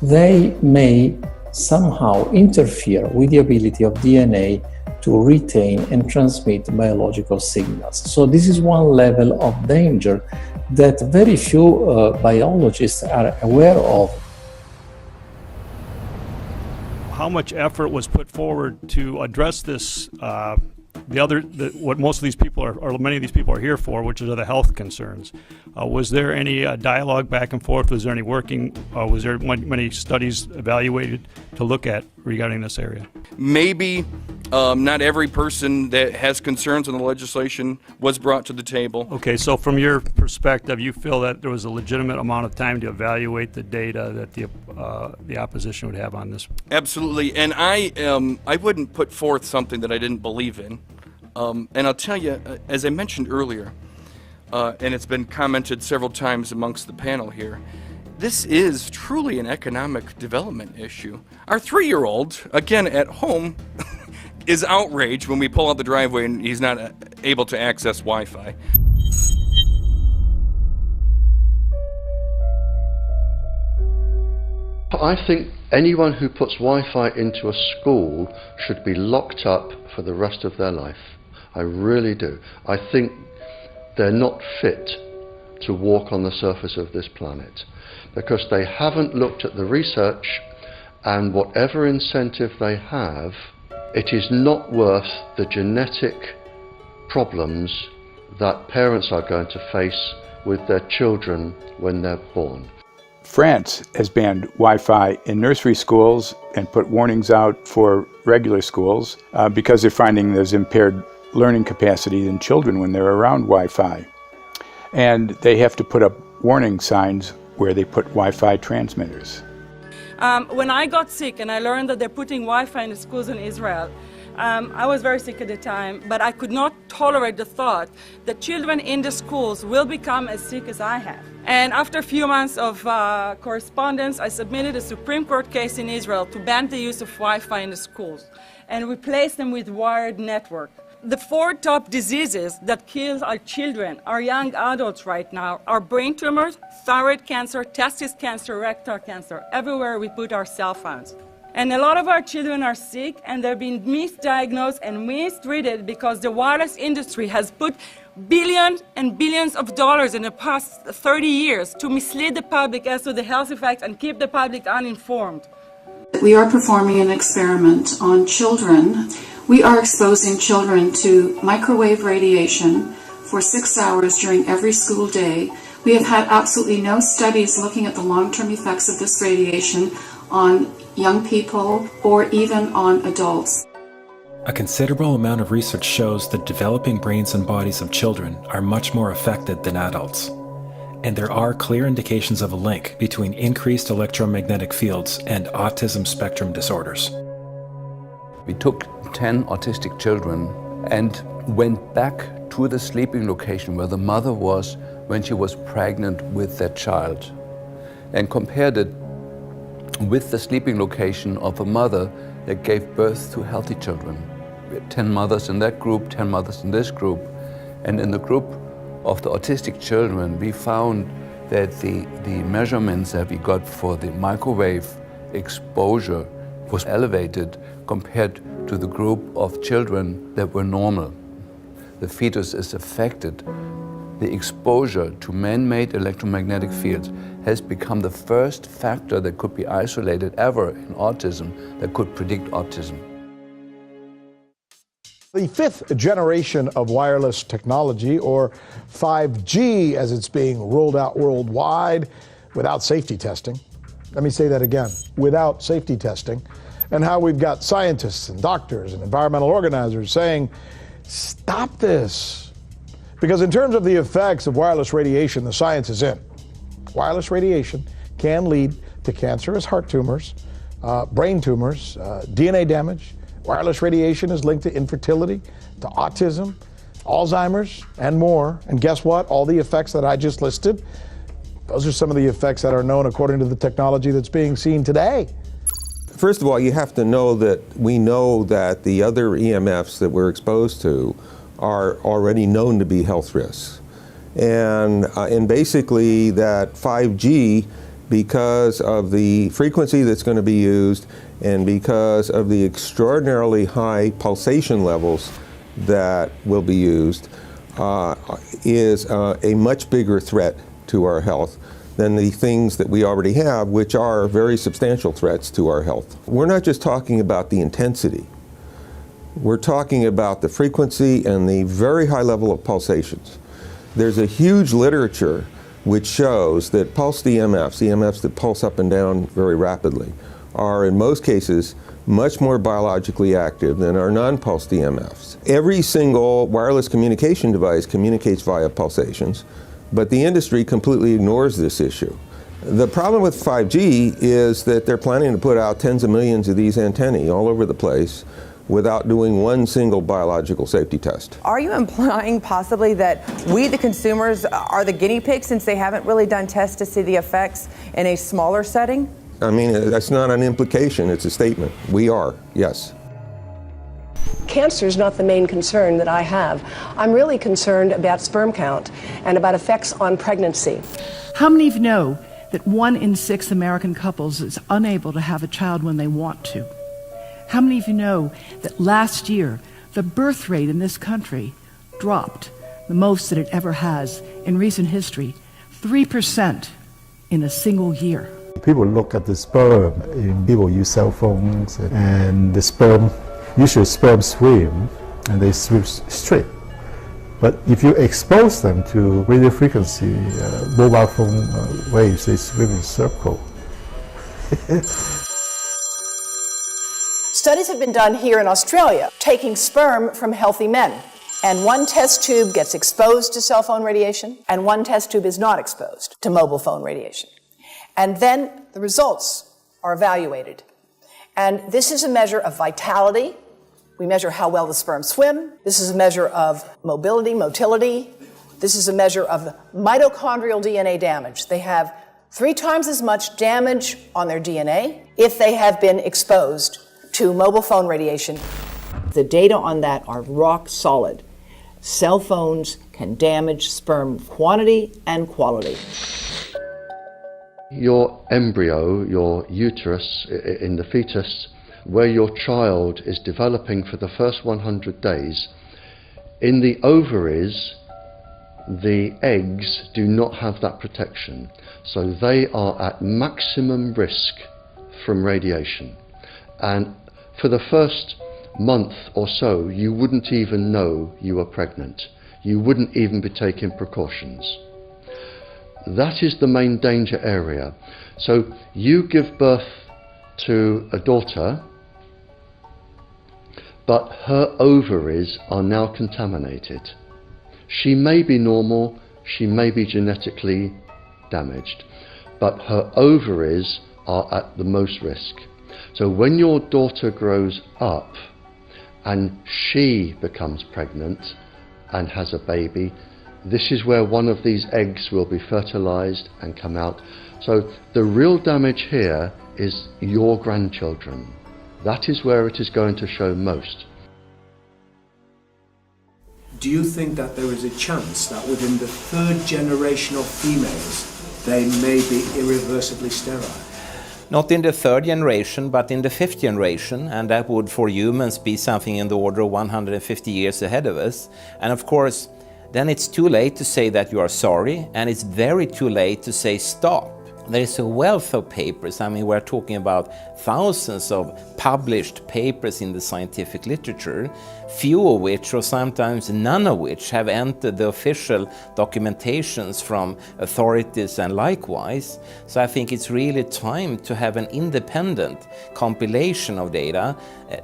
they may somehow interfere with the ability of DNA to retain and transmit biological signals. So this is one level of danger that very few biologists are aware of. How much effort was put forward to address this, what most of these people are, or many of these people are here for, which are the health concerns? Was there any dialogue back and forth? Was there any working, was there many studies evaluated to look at regarding this area? Maybe not every person that has concerns on the legislation was brought to the table. Okay, so from your perspective, you feel that there was a legitimate amount of time to evaluate the data that the opposition would have on this? Absolutely, and I wouldn't put forth something that I didn't believe in. And I'll tell you, as I mentioned earlier, and it's been commented several times amongst the panel here, this is truly an economic development issue. Our 3-year-old, again at home, is outraged when we pull out the driveway and he's not able to access Wi-Fi. I think anyone who puts Wi-Fi into a school should be locked up for the rest of their life. I really do. I think they're not fit to walk on the surface of this planet because they haven't looked at the research, and whatever incentive they have, it is not worth the genetic problems that parents are going to face with their children when they're born. France has banned Wi-Fi in nursery schools and put warnings out for regular schools because they're finding there's impaired learning capacity in children when they're around Wi-Fi. And they have to put up warning signs where they put Wi-Fi transmitters. When I got sick and I learned that they're putting Wi-Fi in the schools in Israel, I was very sick at the time, but I could not tolerate the thought that children in the schools will become as sick as I have. And after a few months of correspondence, I submitted a Supreme Court case in Israel to ban the use of Wi-Fi in the schools and replace them with wired network. The 4 top diseases that kill our children, our young adults right now, are brain tumors, thyroid cancer, testis cancer, rectal cancer, everywhere we put our cell phones. And a lot of our children are sick and they're being misdiagnosed and mistreated because the wireless industry has put billions and billions of dollars in the past 30 years to mislead the public as to the health effects and keep the public uninformed. We are performing an experiment on children. We are exposing children to microwave radiation for 6 hours during every school day. We have had absolutely no studies looking at the long-term effects of this radiation on young people or even on adults. A considerable amount of research shows that developing brains and bodies of children are much more affected than adults. And there are clear indications of a link between increased electromagnetic fields and autism spectrum disorders. We took 10 autistic children and went back to the sleeping location where the mother was when she was pregnant with that child and compared it with the sleeping location of a mother that gave birth to healthy children. We had 10 mothers in that group, 10 mothers in this group, and in the group of the autistic children, we found that the measurements that we got for the microwave exposure was elevated compared to the group of children that were normal. The fetus is affected. The exposure to man-made electromagnetic fields has become the first factor that could be isolated ever in autism that could predict autism. The fifth generation of wireless technology, or 5G as it's being rolled out worldwide without safety testing. Let me say that again, without safety testing. And how we've got scientists and doctors and environmental organizers saying, stop this. Because in terms of the effects of wireless radiation, the science is in. Wireless radiation can lead to cancerous heart tumors, brain tumors, DNA damage. Wireless radiation is linked to infertility, to autism, Alzheimer's, and more. And guess what? All the effects that I just listed, those are some of the effects that are known according to the technology that's being seen today. First of all, you have to know that we know that the other EMFs that we're exposed to are already known to be health risks. And basically that 5G, because of the frequency that's going to be used and because of the extraordinarily high pulsation levels that will be used, is a much bigger threat to our health than the things that we already have, which are very substantial threats to our health. We're not just talking about the intensity. We're talking about the frequency and the very high level of pulsations. There's a huge literature which shows that pulsed EMFs that pulse up and down very rapidly, are in most cases much more biologically active than our non-pulsed EMFs. Every single wireless communication device communicates via pulsations, but the industry completely ignores this issue. The problem with 5G is that they're planning to put out tens of millions of these antennae all over the place without doing one single biological safety test. Are you implying possibly that we, the consumers, are the guinea pigs since they haven't really done tests to see the effects in a smaller setting? I mean, that's not an implication, it's a statement. We are, yes. Cancer is not the main concern that I have. I'm really concerned about sperm count and about effects on pregnancy. How many of you know that 1 in 6 American couples is unable to have a child when they want to? How many of you know that last year the birth rate in this country dropped the most that it ever has in recent history, 3% in a single year? People look at the sperm, and people use cell phones, and the sperm, usually sperm swim, and they swim straight. But if you expose them to radio frequency, mobile phone waves, they swim in a circle. Studies have been done here in Australia, taking sperm from healthy men. And one test tube gets exposed to cell phone radiation, and one test tube is not exposed to mobile phone radiation. And then the results are evaluated. And this is a measure of vitality. We measure how well the sperm swim. This is a measure of motility. This is a measure of mitochondrial DNA damage. They have 3 times as much damage on their DNA if they have been exposed to mobile phone radiation. The data on that are rock solid. Cell phones can damage sperm quantity and quality. Your embryo, your uterus in the fetus, where your child is developing for the first 100 days, in the ovaries, the eggs do not have that protection. So they are at maximum risk from radiation. And for the first month or so, you wouldn't even know you were pregnant. You wouldn't even be taking precautions. That is the main danger area. So you give birth to a daughter, but her ovaries are now contaminated. She may be normal, she may be genetically damaged, but her ovaries are at the most risk. So when your daughter grows up and she becomes pregnant and has a baby, this is where one of these eggs will be fertilized and come out. So the real damage here is your grandchildren. That is where it is going to show most. Do you think that there is a chance that within the third generation of females, they may be irreversibly sterile? Not in the third generation, but in the fifth generation, and that would for humans be something in the order of 150 years ahead of us. And of course, then it's too late to say that you are sorry, and it's very too late to say stop. There is a wealth of papers. I mean, we're talking about thousands of published papers in the scientific literature, few of which, or sometimes none of which, have entered the official documentations from authorities and likewise. So I think it's really time to have an independent compilation of data.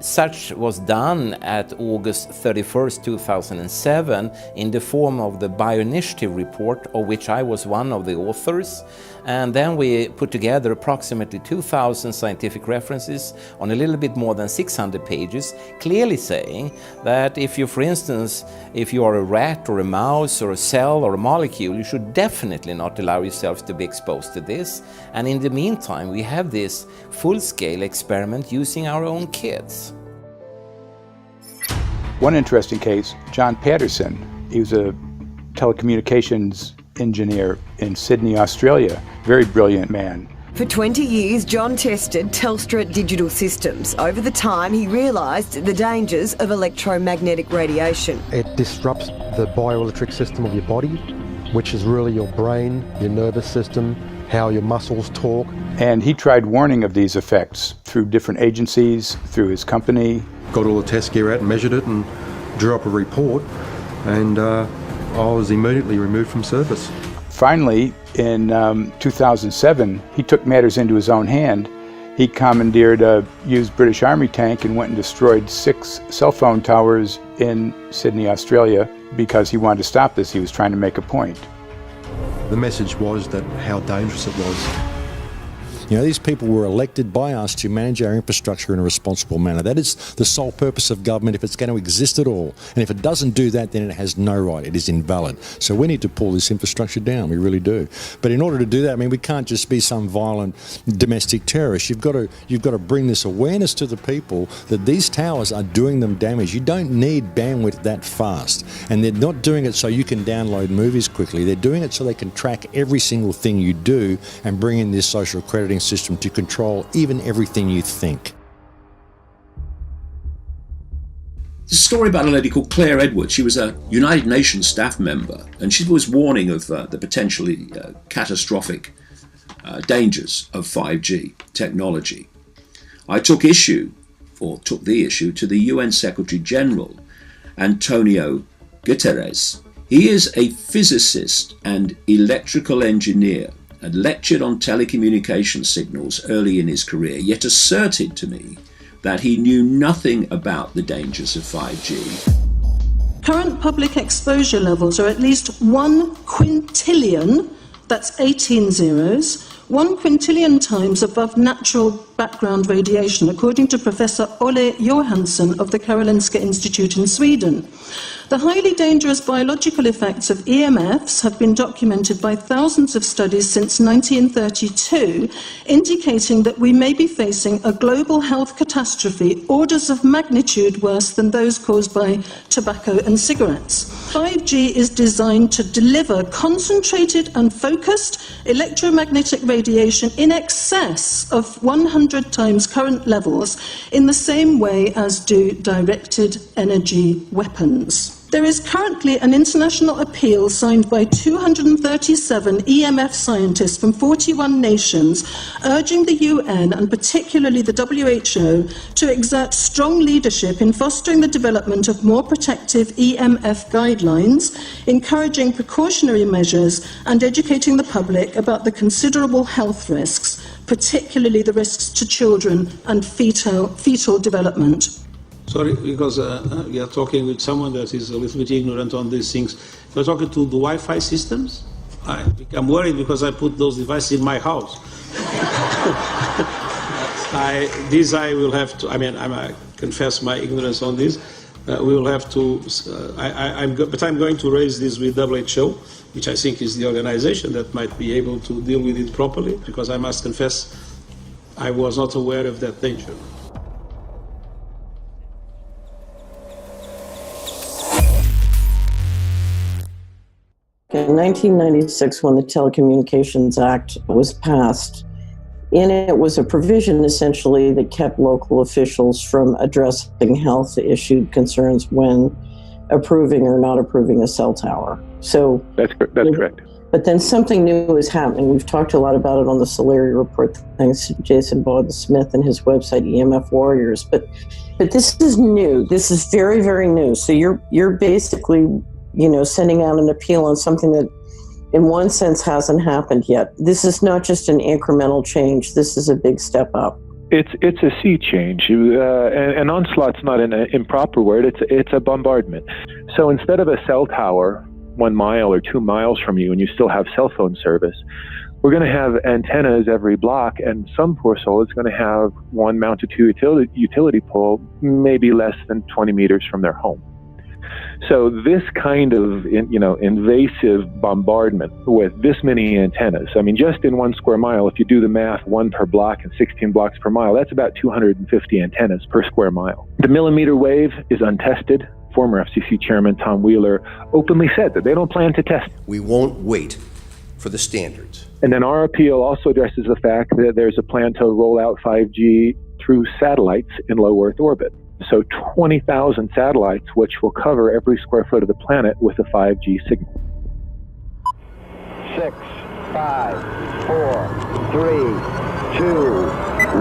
Such was done at August 31st, 2007 in the form of the Bioinitiative report, of which I was one of the authors. And then we put together approximately 2,000 scientific references on a little bit more than 600 pages, clearly saying that if you, for instance, if you are a rat or a mouse or a cell or a molecule, you should definitely not allow yourself to be exposed to this. And in the meantime, we have this full-scale experiment using our own kids. One interesting case, John Patterson, he was a telecommunications engineer in Sydney, Australia. Very brilliant man. For 20 years, John tested Telstra digital systems. Over the time, he realised the dangers of electromagnetic radiation. It disrupts the bioelectric system of your body, which is really your brain, your nervous system, how your muscles talk. And he tried warning of these effects through different agencies, through his company. Got all the test gear out and measured it and drew up a report, and I was immediately removed from service. Finally, in 2007, he took matters into his own hand. He commandeered a used British Army tank and went and destroyed 6 cell phone towers in Sydney, Australia, because he wanted to stop this. He was trying to make a point. The message was that how dangerous it was. You know, these people were elected by us to manage our infrastructure in a responsible manner. That is the sole purpose of government if it's going to exist at all. And if it doesn't do that, then it has no right. It is invalid. So we need to pull this infrastructure down. We really do. But in order to do that, I mean, we can't just be some violent domestic terrorist. You've got to bring this awareness to the people that these towers are doing them damage. You don't need bandwidth that fast. And they're not doing it so you can download movies quickly. They're doing it so they can track every single thing you do and bring in this social crediting system to control even everything you think. There's a story about a lady called Claire Edwards. She was a United Nations staff member, and she was warning of the potentially catastrophic dangers of 5G technology. I took the issue to the UN Secretary General, Antonio Guterres. He is a physicist and electrical engineer, and lectured on telecommunication signals early in his career, yet asserted to me that he knew nothing about the dangers of 5G. Current public exposure levels are at least 1 quintillion, that's 18 zeros, 1 quintillion times above natural background radiation, according to Professor Olle Johansson of the Karolinska Institute in Sweden. The highly dangerous biological effects of EMFs have been documented by thousands of studies since 1932, indicating that we may be facing a global health catastrophe orders of magnitude worse than those caused by tobacco and cigarettes. 5G is designed to deliver concentrated and focused electromagnetic radiation in excess of 100 times current levels in the same way as do directed energy weapons. There is currently an international appeal signed by 237 EMF scientists from 41 nations urging the UN and particularly the WHO to exert strong leadership in fostering the development of more protective EMF guidelines, encouraging precautionary measures and educating the public about the considerable health risks, particularly the risks to children and fetal development. Sorry, because we are talking with someone that is a little bit ignorant on these things. We're talking to the Wi-Fi systems. I'm worried because I put those devices in my house. I will have to, I confess my ignorance on this. We will have to, but I'm going to raise this with WHO, which I think is the organization that might be able to deal with it properly, because I must confess I was not aware of that danger. In 1996, when the Telecommunications Act was passed, in it was a provision essentially that kept local officials from addressing health issue concerns when approving or not approving a cell tower. So that's correct. But then something new is happening. We've talked a lot about it on the Solari report, thanks to Jason Bogdan-Smith and his website EMF Warriors. But this is new. This is very, very new. So you're basically, sending out an appeal on something that in one sense hasn't happened yet. This is not just an incremental change. This is a big step up. It's a sea change. An onslaught's not an improper word. It's a bombardment. So instead of a cell tower 1 mile or 2 miles from you and you still have cell phone service, we're going to have antennas every block, and some poor soul is going to have one mounted to a utility pole maybe less than 20 meters from their home. So this kind of, invasive bombardment with this many antennas, just in 1 square mile, if you do the math, 1 per block and 16 blocks per mile, that's about 250 antennas per square mile. The millimeter wave is untested. Former FCC Chairman Tom Wheeler openly said that they don't plan to test. We won't wait for the standards. And then our appeal also addresses the fact that there's a plan to roll out 5G through satellites in low Earth orbit. So 20,000 satellites, which will cover every square foot of the planet with a 5G signal. 6, 5, 4, 3, 2,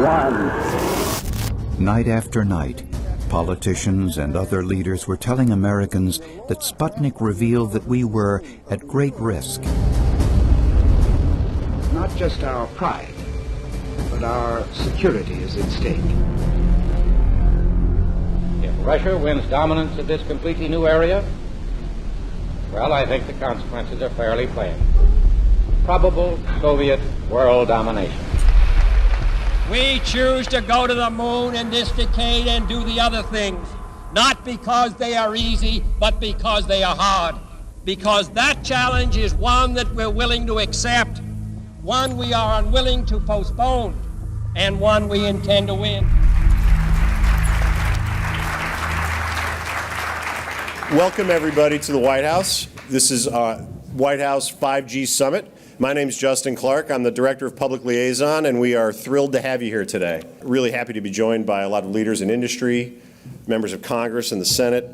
1. Night after night, politicians and other leaders were telling Americans that Sputnik revealed that we were at great risk. Not just our pride, but our security is at stake. If Russia wins dominance of this completely new area, well, I think the consequences are fairly plain. Probable Soviet world domination. We choose to go to the moon in this decade and do the other things, not because they are easy, but because they are hard. Because that challenge is one that we're willing to accept, one we are unwilling to postpone, and one we intend to win. Welcome, everybody, to the White House. This is White House 5G Summit. My name is Justin Clark. I'm the Director of Public Liaison, and we are thrilled to have you here today. Really happy to be joined by a lot of leaders in industry, members of Congress and the Senate,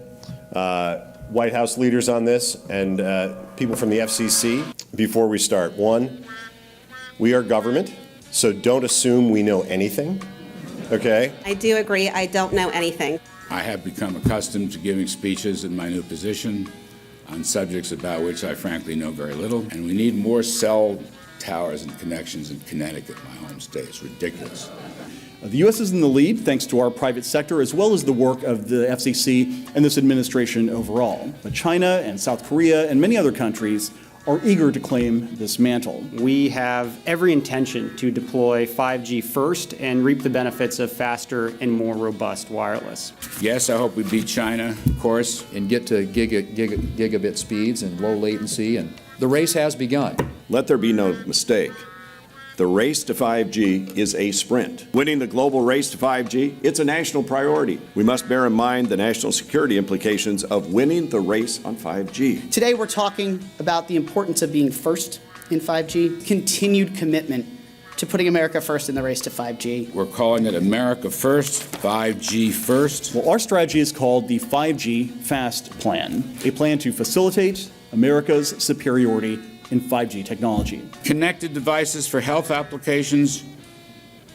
White House leaders on this, and people from the FCC. Before we start, one, we are government, so don't assume we know anything, okay? I do agree, I don't know anything. I have become accustomed to giving speeches in my new position on subjects about which I frankly know very little, and we need more cell towers and connections in Connecticut, my home state. It's ridiculous. The U.S. is in the lead thanks to our private sector as well as the work of the FCC and this administration overall. But China and South Korea and many other countries are eager to claim this mantle. We have every intention to deploy 5G first and reap the benefits of faster and more robust wireless. Yes, I hope we beat China, of course. And get to gigabit speeds and low latency, and the race has begun. Let there be no mistake. The race to 5G is a sprint. Winning the global race to 5G, it's a national priority. We must bear in mind the national security implications of winning the race on 5G. Today we're talking about the importance of being first in 5G, continued commitment to putting America first in the race to 5G. We're calling it America First, 5G First. Well, our strategy is called the 5G FAST Plan, a plan to facilitate America's superiority in 5G technology. Connected devices for health applications,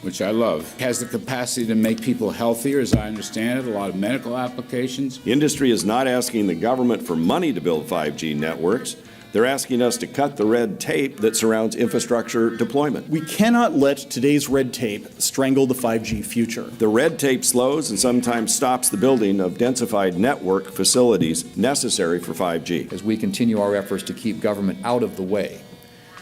which I love, has the capacity to make people healthier, as I understand it, a lot of medical applications. Industry is not asking the government for money to build 5G networks. They're asking us to cut the red tape that surrounds infrastructure deployment. We cannot let today's red tape strangle the 5G future. The red tape slows and sometimes stops the building of densified network facilities necessary for 5G. As we continue our efforts to keep government out of the way,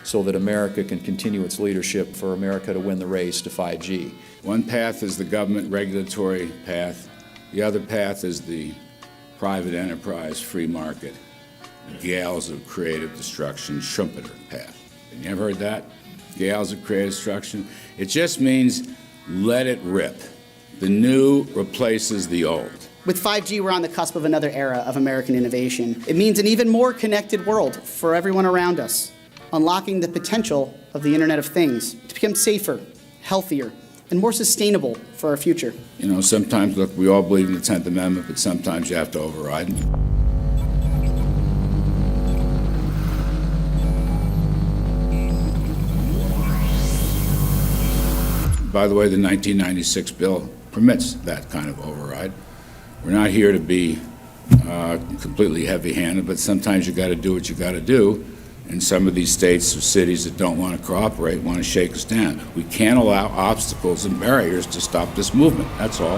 so that America can continue its leadership for America to win the race to 5G. One path is the government regulatory path. The other path is the private enterprise free market, gales of creative destruction, Schumpeter path. You ever heard that? Gales of creative destruction? It just means let it rip. The new replaces the old. With 5G, we're on the cusp of another era of American innovation. It means an even more connected world for everyone around us, unlocking the potential of the Internet of Things to become safer, healthier, and more sustainable for our future. You know, sometimes, look, we all believe in the 10th Amendment, but sometimes you have to override it. By the way, the 1996 bill permits that kind of override. We're not here to be completely heavy-handed, but sometimes you got to do what you got to do. And some of these states or cities that don't want to cooperate want to shake us down. We can't allow obstacles and barriers to stop this movement. That's all.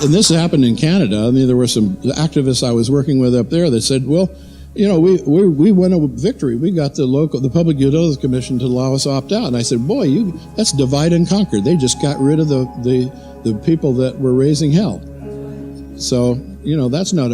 And this happened in Canada. I mean, there were some activists I was working with up there that said, well, you know, we won a victory. We got the Public Utilities Commission to allow us to opt out. And I said, boy, that's divide and conquer. They just got rid of the people that were raising hell. So, you know, that's not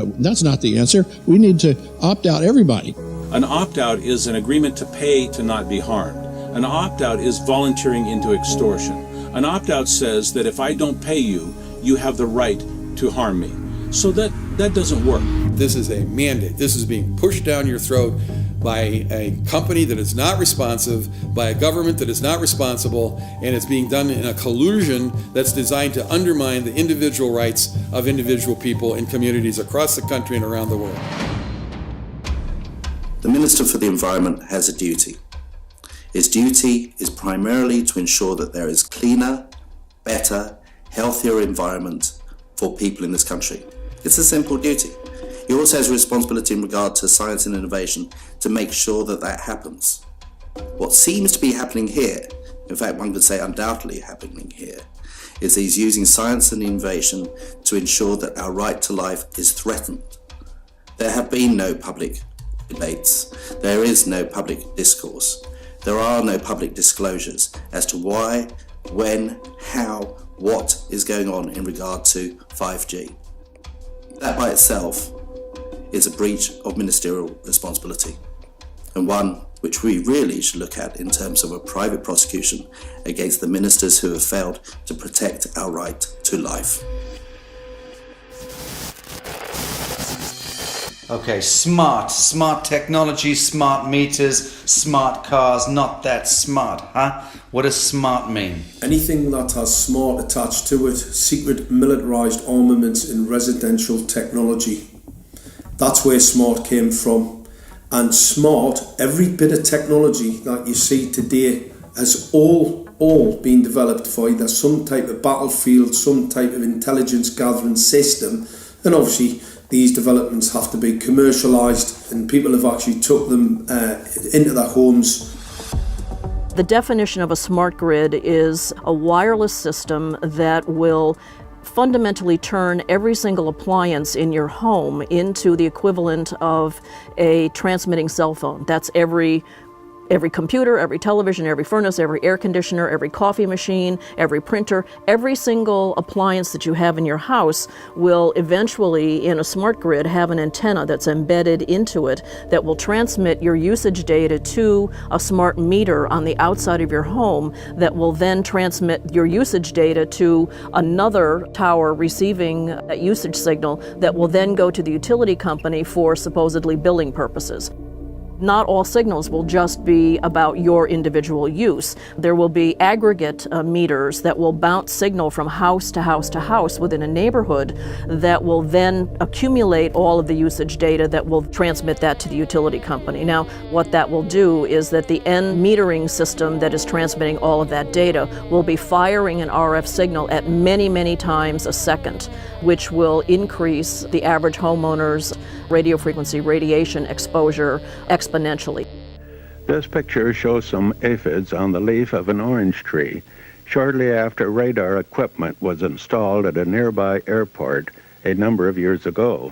the answer. We need to opt out everybody. An opt-out is an agreement to pay to not be harmed. An opt-out is volunteering into extortion. An opt-out says that if I don't pay you, you have the right to harm me. So that doesn't work. This is a mandate. This is being pushed down your throat by a company that is not responsive, by a government that is not responsible, and it's being done in a collusion that's designed to undermine the individual rights of individual people in communities across the country and around the world. The Minister for the Environment has a duty. His duty is primarily to ensure that there is cleaner, better, healthier environment for people in this country. It's a simple duty. He also has a responsibility in regard to science and innovation to make sure that that happens. What seems to be happening here, in fact one could say undoubtedly happening here, is he's using science and innovation to ensure that our right to life is threatened. There have been no public debates. There is no public discourse. There are no public disclosures as to why, when, how, what is going on in regard to 5G. That by itself is a breach of ministerial responsibility, and one which we really should look at in terms of a private prosecution against the ministers who have failed to protect our right to life. Okay, smart technology, smart meters, smart cars, not that smart, huh? What does smart mean? Anything that has smart attached to it, secret militarised armaments in residential technology. That's where smart came from. And smart, every bit of technology that you see today has all been developed for either some type of battlefield, some type of intelligence gathering system, and obviously these developments have to be commercialised, and people have actually took them into their homes. The definition of a smart grid is a wireless system that will fundamentally turn every single appliance in your home into the equivalent of a transmitting cell phone. That's every computer, every television, every furnace, every air conditioner, every coffee machine, every printer, every single appliance that you have in your house will eventually, in a smart grid, have an antenna that's embedded into it that will transmit your usage data to a smart meter on the outside of your home that will then transmit your usage data to another tower receiving that usage signal that will then go to the utility company for supposedly billing purposes. Not all signals will just be about your individual use. There will be aggregate meters that will bounce signal from house to house to house within a neighborhood that will then accumulate all of the usage data that will transmit that to the utility company. Now, what that will do is that the end metering system that is transmitting all of that data will be firing an RF signal at many, many times a second, which will increase the average homeowner's radio frequency radiation exposure exponentially. This picture shows some aphids on the leaf of an orange tree shortly after radar equipment was installed at a nearby airport a number of years ago.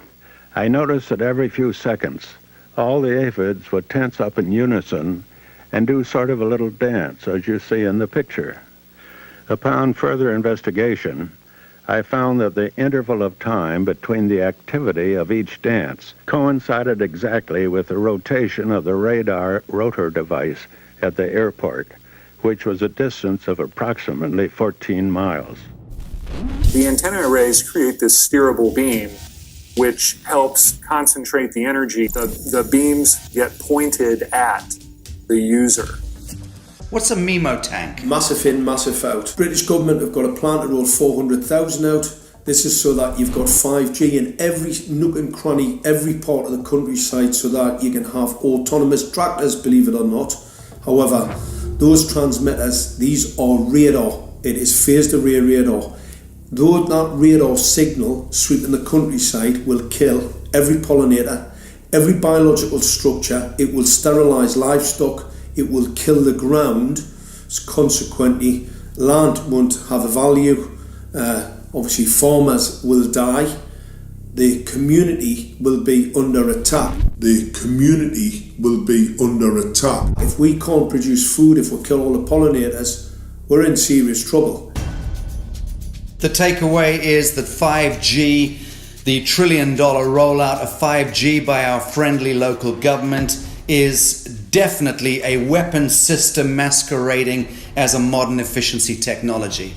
I noticed that every few seconds, all the aphids would tense up in unison and do sort of a little dance, as you see in the picture. Upon further investigation, I found that the interval of time between the activity of each dance coincided exactly with the rotation of the radar rotor device at the airport, which was a distance of approximately 14 miles. The antenna arrays create this steerable beam, which helps concentrate the energy. The beams get pointed at the user. What's a MIMO tank? Massive in, massive out. British government have got a plan to roll 400,000 out. This is so that you've got 5G in every nook and cranny, every part of the countryside, so that you can have autonomous tractors, believe it or not. However, those transmitters, these are radar. It is phased array radar. Though that radar signal sweeping the countryside will kill every pollinator, every biological structure, it will sterilise livestock, it will kill the ground, so consequently land won't have a value, obviously farmers will die, the community will be under attack. If we can't produce food, if we kill all the pollinators, we're in serious trouble. The takeaway is that 5G, the $1 trillion rollout of 5G by our friendly local government, is definitely a weapon system masquerading as a modern efficiency technology.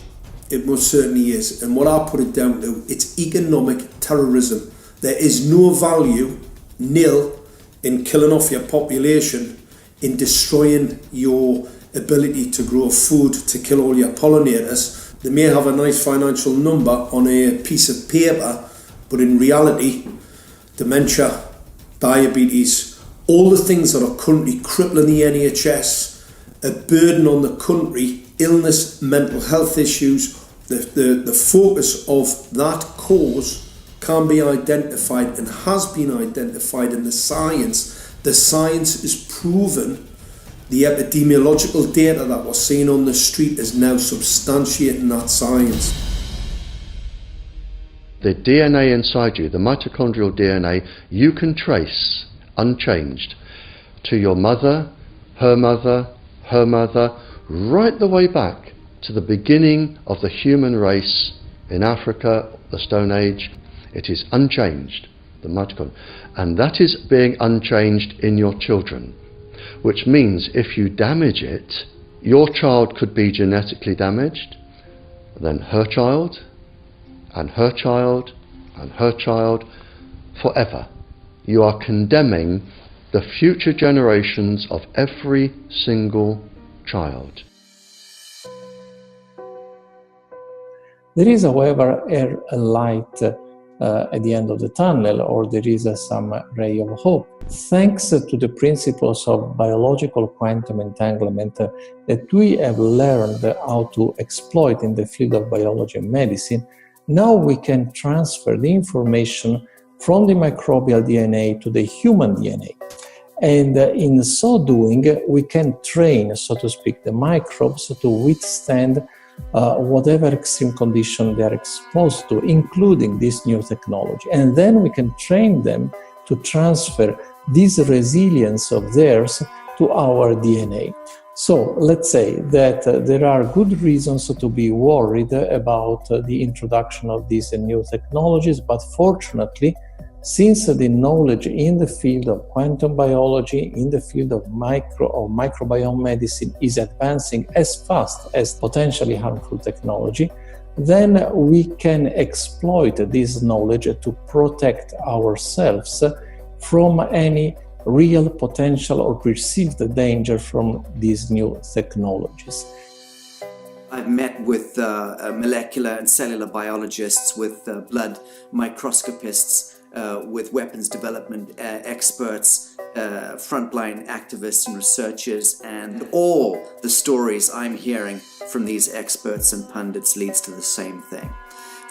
It most certainly is. And what I put it down to, it's economic terrorism. There is no value, nil, in killing off your population, in destroying your ability to grow food, to kill all your pollinators. They may have a nice financial number on a piece of paper, but in reality, dementia, diabetes, all the things that are currently crippling the NHS, a burden on the country, illness, mental health issues, the focus of that cause can be identified and has been identified in the science. The science is proven. The epidemiological data that we're seeing on the street is now substantiating that science. The DNA inside you, the mitochondrial DNA, you can trace unchanged to your mother, her mother, her mother, right the way back to the beginning of the human race in Africa, the Stone Age. It is unchanged, the mitochondria, and that is being unchanged in your children, which means if you damage it, your child could be genetically damaged, then her child, and her child, and her child, forever. You are condemning the future generations of every single child. There is, however, a light at the end of the tunnel, or there is some ray of hope. Thanks to the principles of biological quantum entanglement that we have learned how to exploit in the field of biology and medicine, now we can transfer the information from the microbial DNA to the human DNA. And in so doing, we can train, so to speak, the microbes to withstand whatever extreme condition they are exposed to, including this new technology. And then we can train them to transfer this resilience of theirs to our DNA. So let's say that there are good reasons to be worried about the introduction of these new technologies, but fortunately, since the knowledge in the field of quantum biology, in the field of microbiome medicine is advancing as fast as potentially harmful technology, then we can exploit this knowledge to protect ourselves from any real potential or perceived danger from these new technologies. I've met with molecular and cellular biologists, with blood microscopists, with weapons development experts, frontline activists and researchers, and all the stories I'm hearing from these experts and pundits leads to the same thing.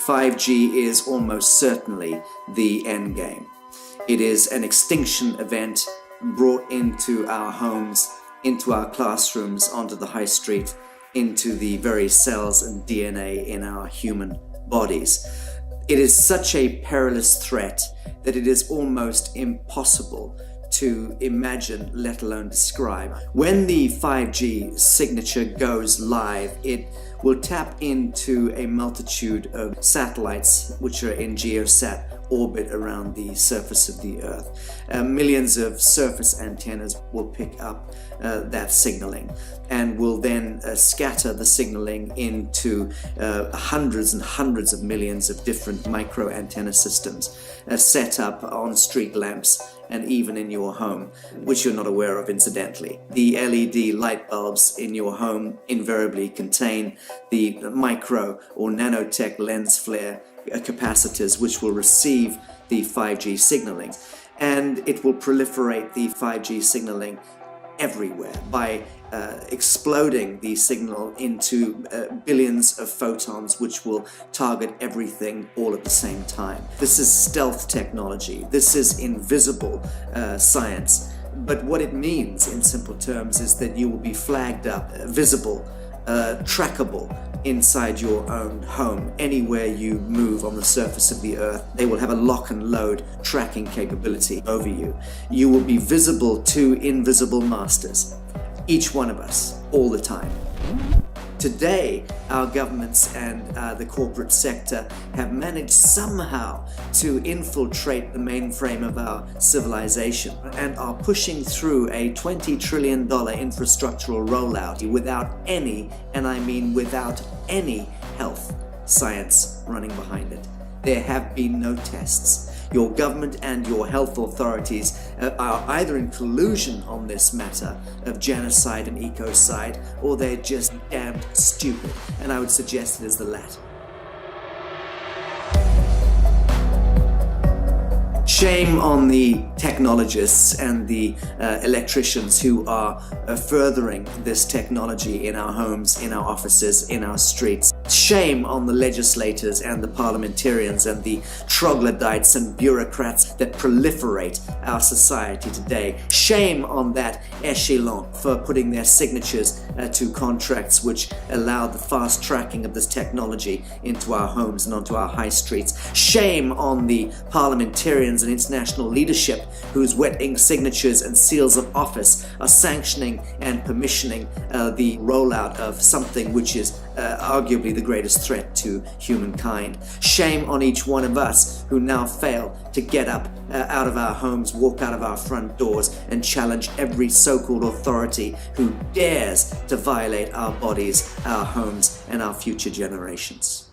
5G is almost certainly the end game. It is an extinction event brought into our homes, into our classrooms, onto the high street, into the very cells and DNA in our human bodies. It is such a perilous threat that it is almost impossible to imagine, let alone describe. When the 5G signature goes live, it will tap into a multitude of satellites which are in geosat orbit around the surface of the Earth. Millions of surface antennas will pick up that signaling and will then scatter the signaling into hundreds and hundreds of millions of different micro antenna systems set up on street lamps and even in your home, which you're not aware of incidentally. The LED light bulbs in your home invariably contain the micro or nanotech lens flare capacitors which will receive the 5G signaling, and it will proliferate the 5G signaling everywhere by exploding the signal into billions of photons which will target everything all at the same time. This is stealth technology. This is invisible science. But what it means in simple terms is that you will be flagged up, visible, trackable inside your own home. Anywhere you move on the surface of the Earth, they will have a lock and load tracking capability over you. You will be visible to invisible masters, each one of us, all the time. Today, our governments and the corporate sector have managed somehow to infiltrate the mainframe of our civilization and are pushing through a $20 trillion infrastructural rollout without any, and I mean without any, health science running behind it. There have been no tests. Your government and your health authorities are either in collusion on this matter of genocide and ecocide, or they're just damned stupid, and I would suggest it is the latter. Shame on the technologists and the electricians who are furthering this technology in our homes, in our offices, in our streets. Shame on the legislators and the parliamentarians and the troglodytes and bureaucrats that proliferate our society today. Shame on that echelon for putting their signatures to contracts which allow the fast tracking of this technology into our homes and onto our high streets. Shame on the parliamentarians and international leadership whose wet ink signatures and seals of office are sanctioning and permissioning the rollout of something which is arguably the greatest threat to humankind. Shame on each one of us who now fail to get up out of our homes, walk out of our front doors, and challenge every so-called authority who dares to violate our bodies, our homes, and our future generations.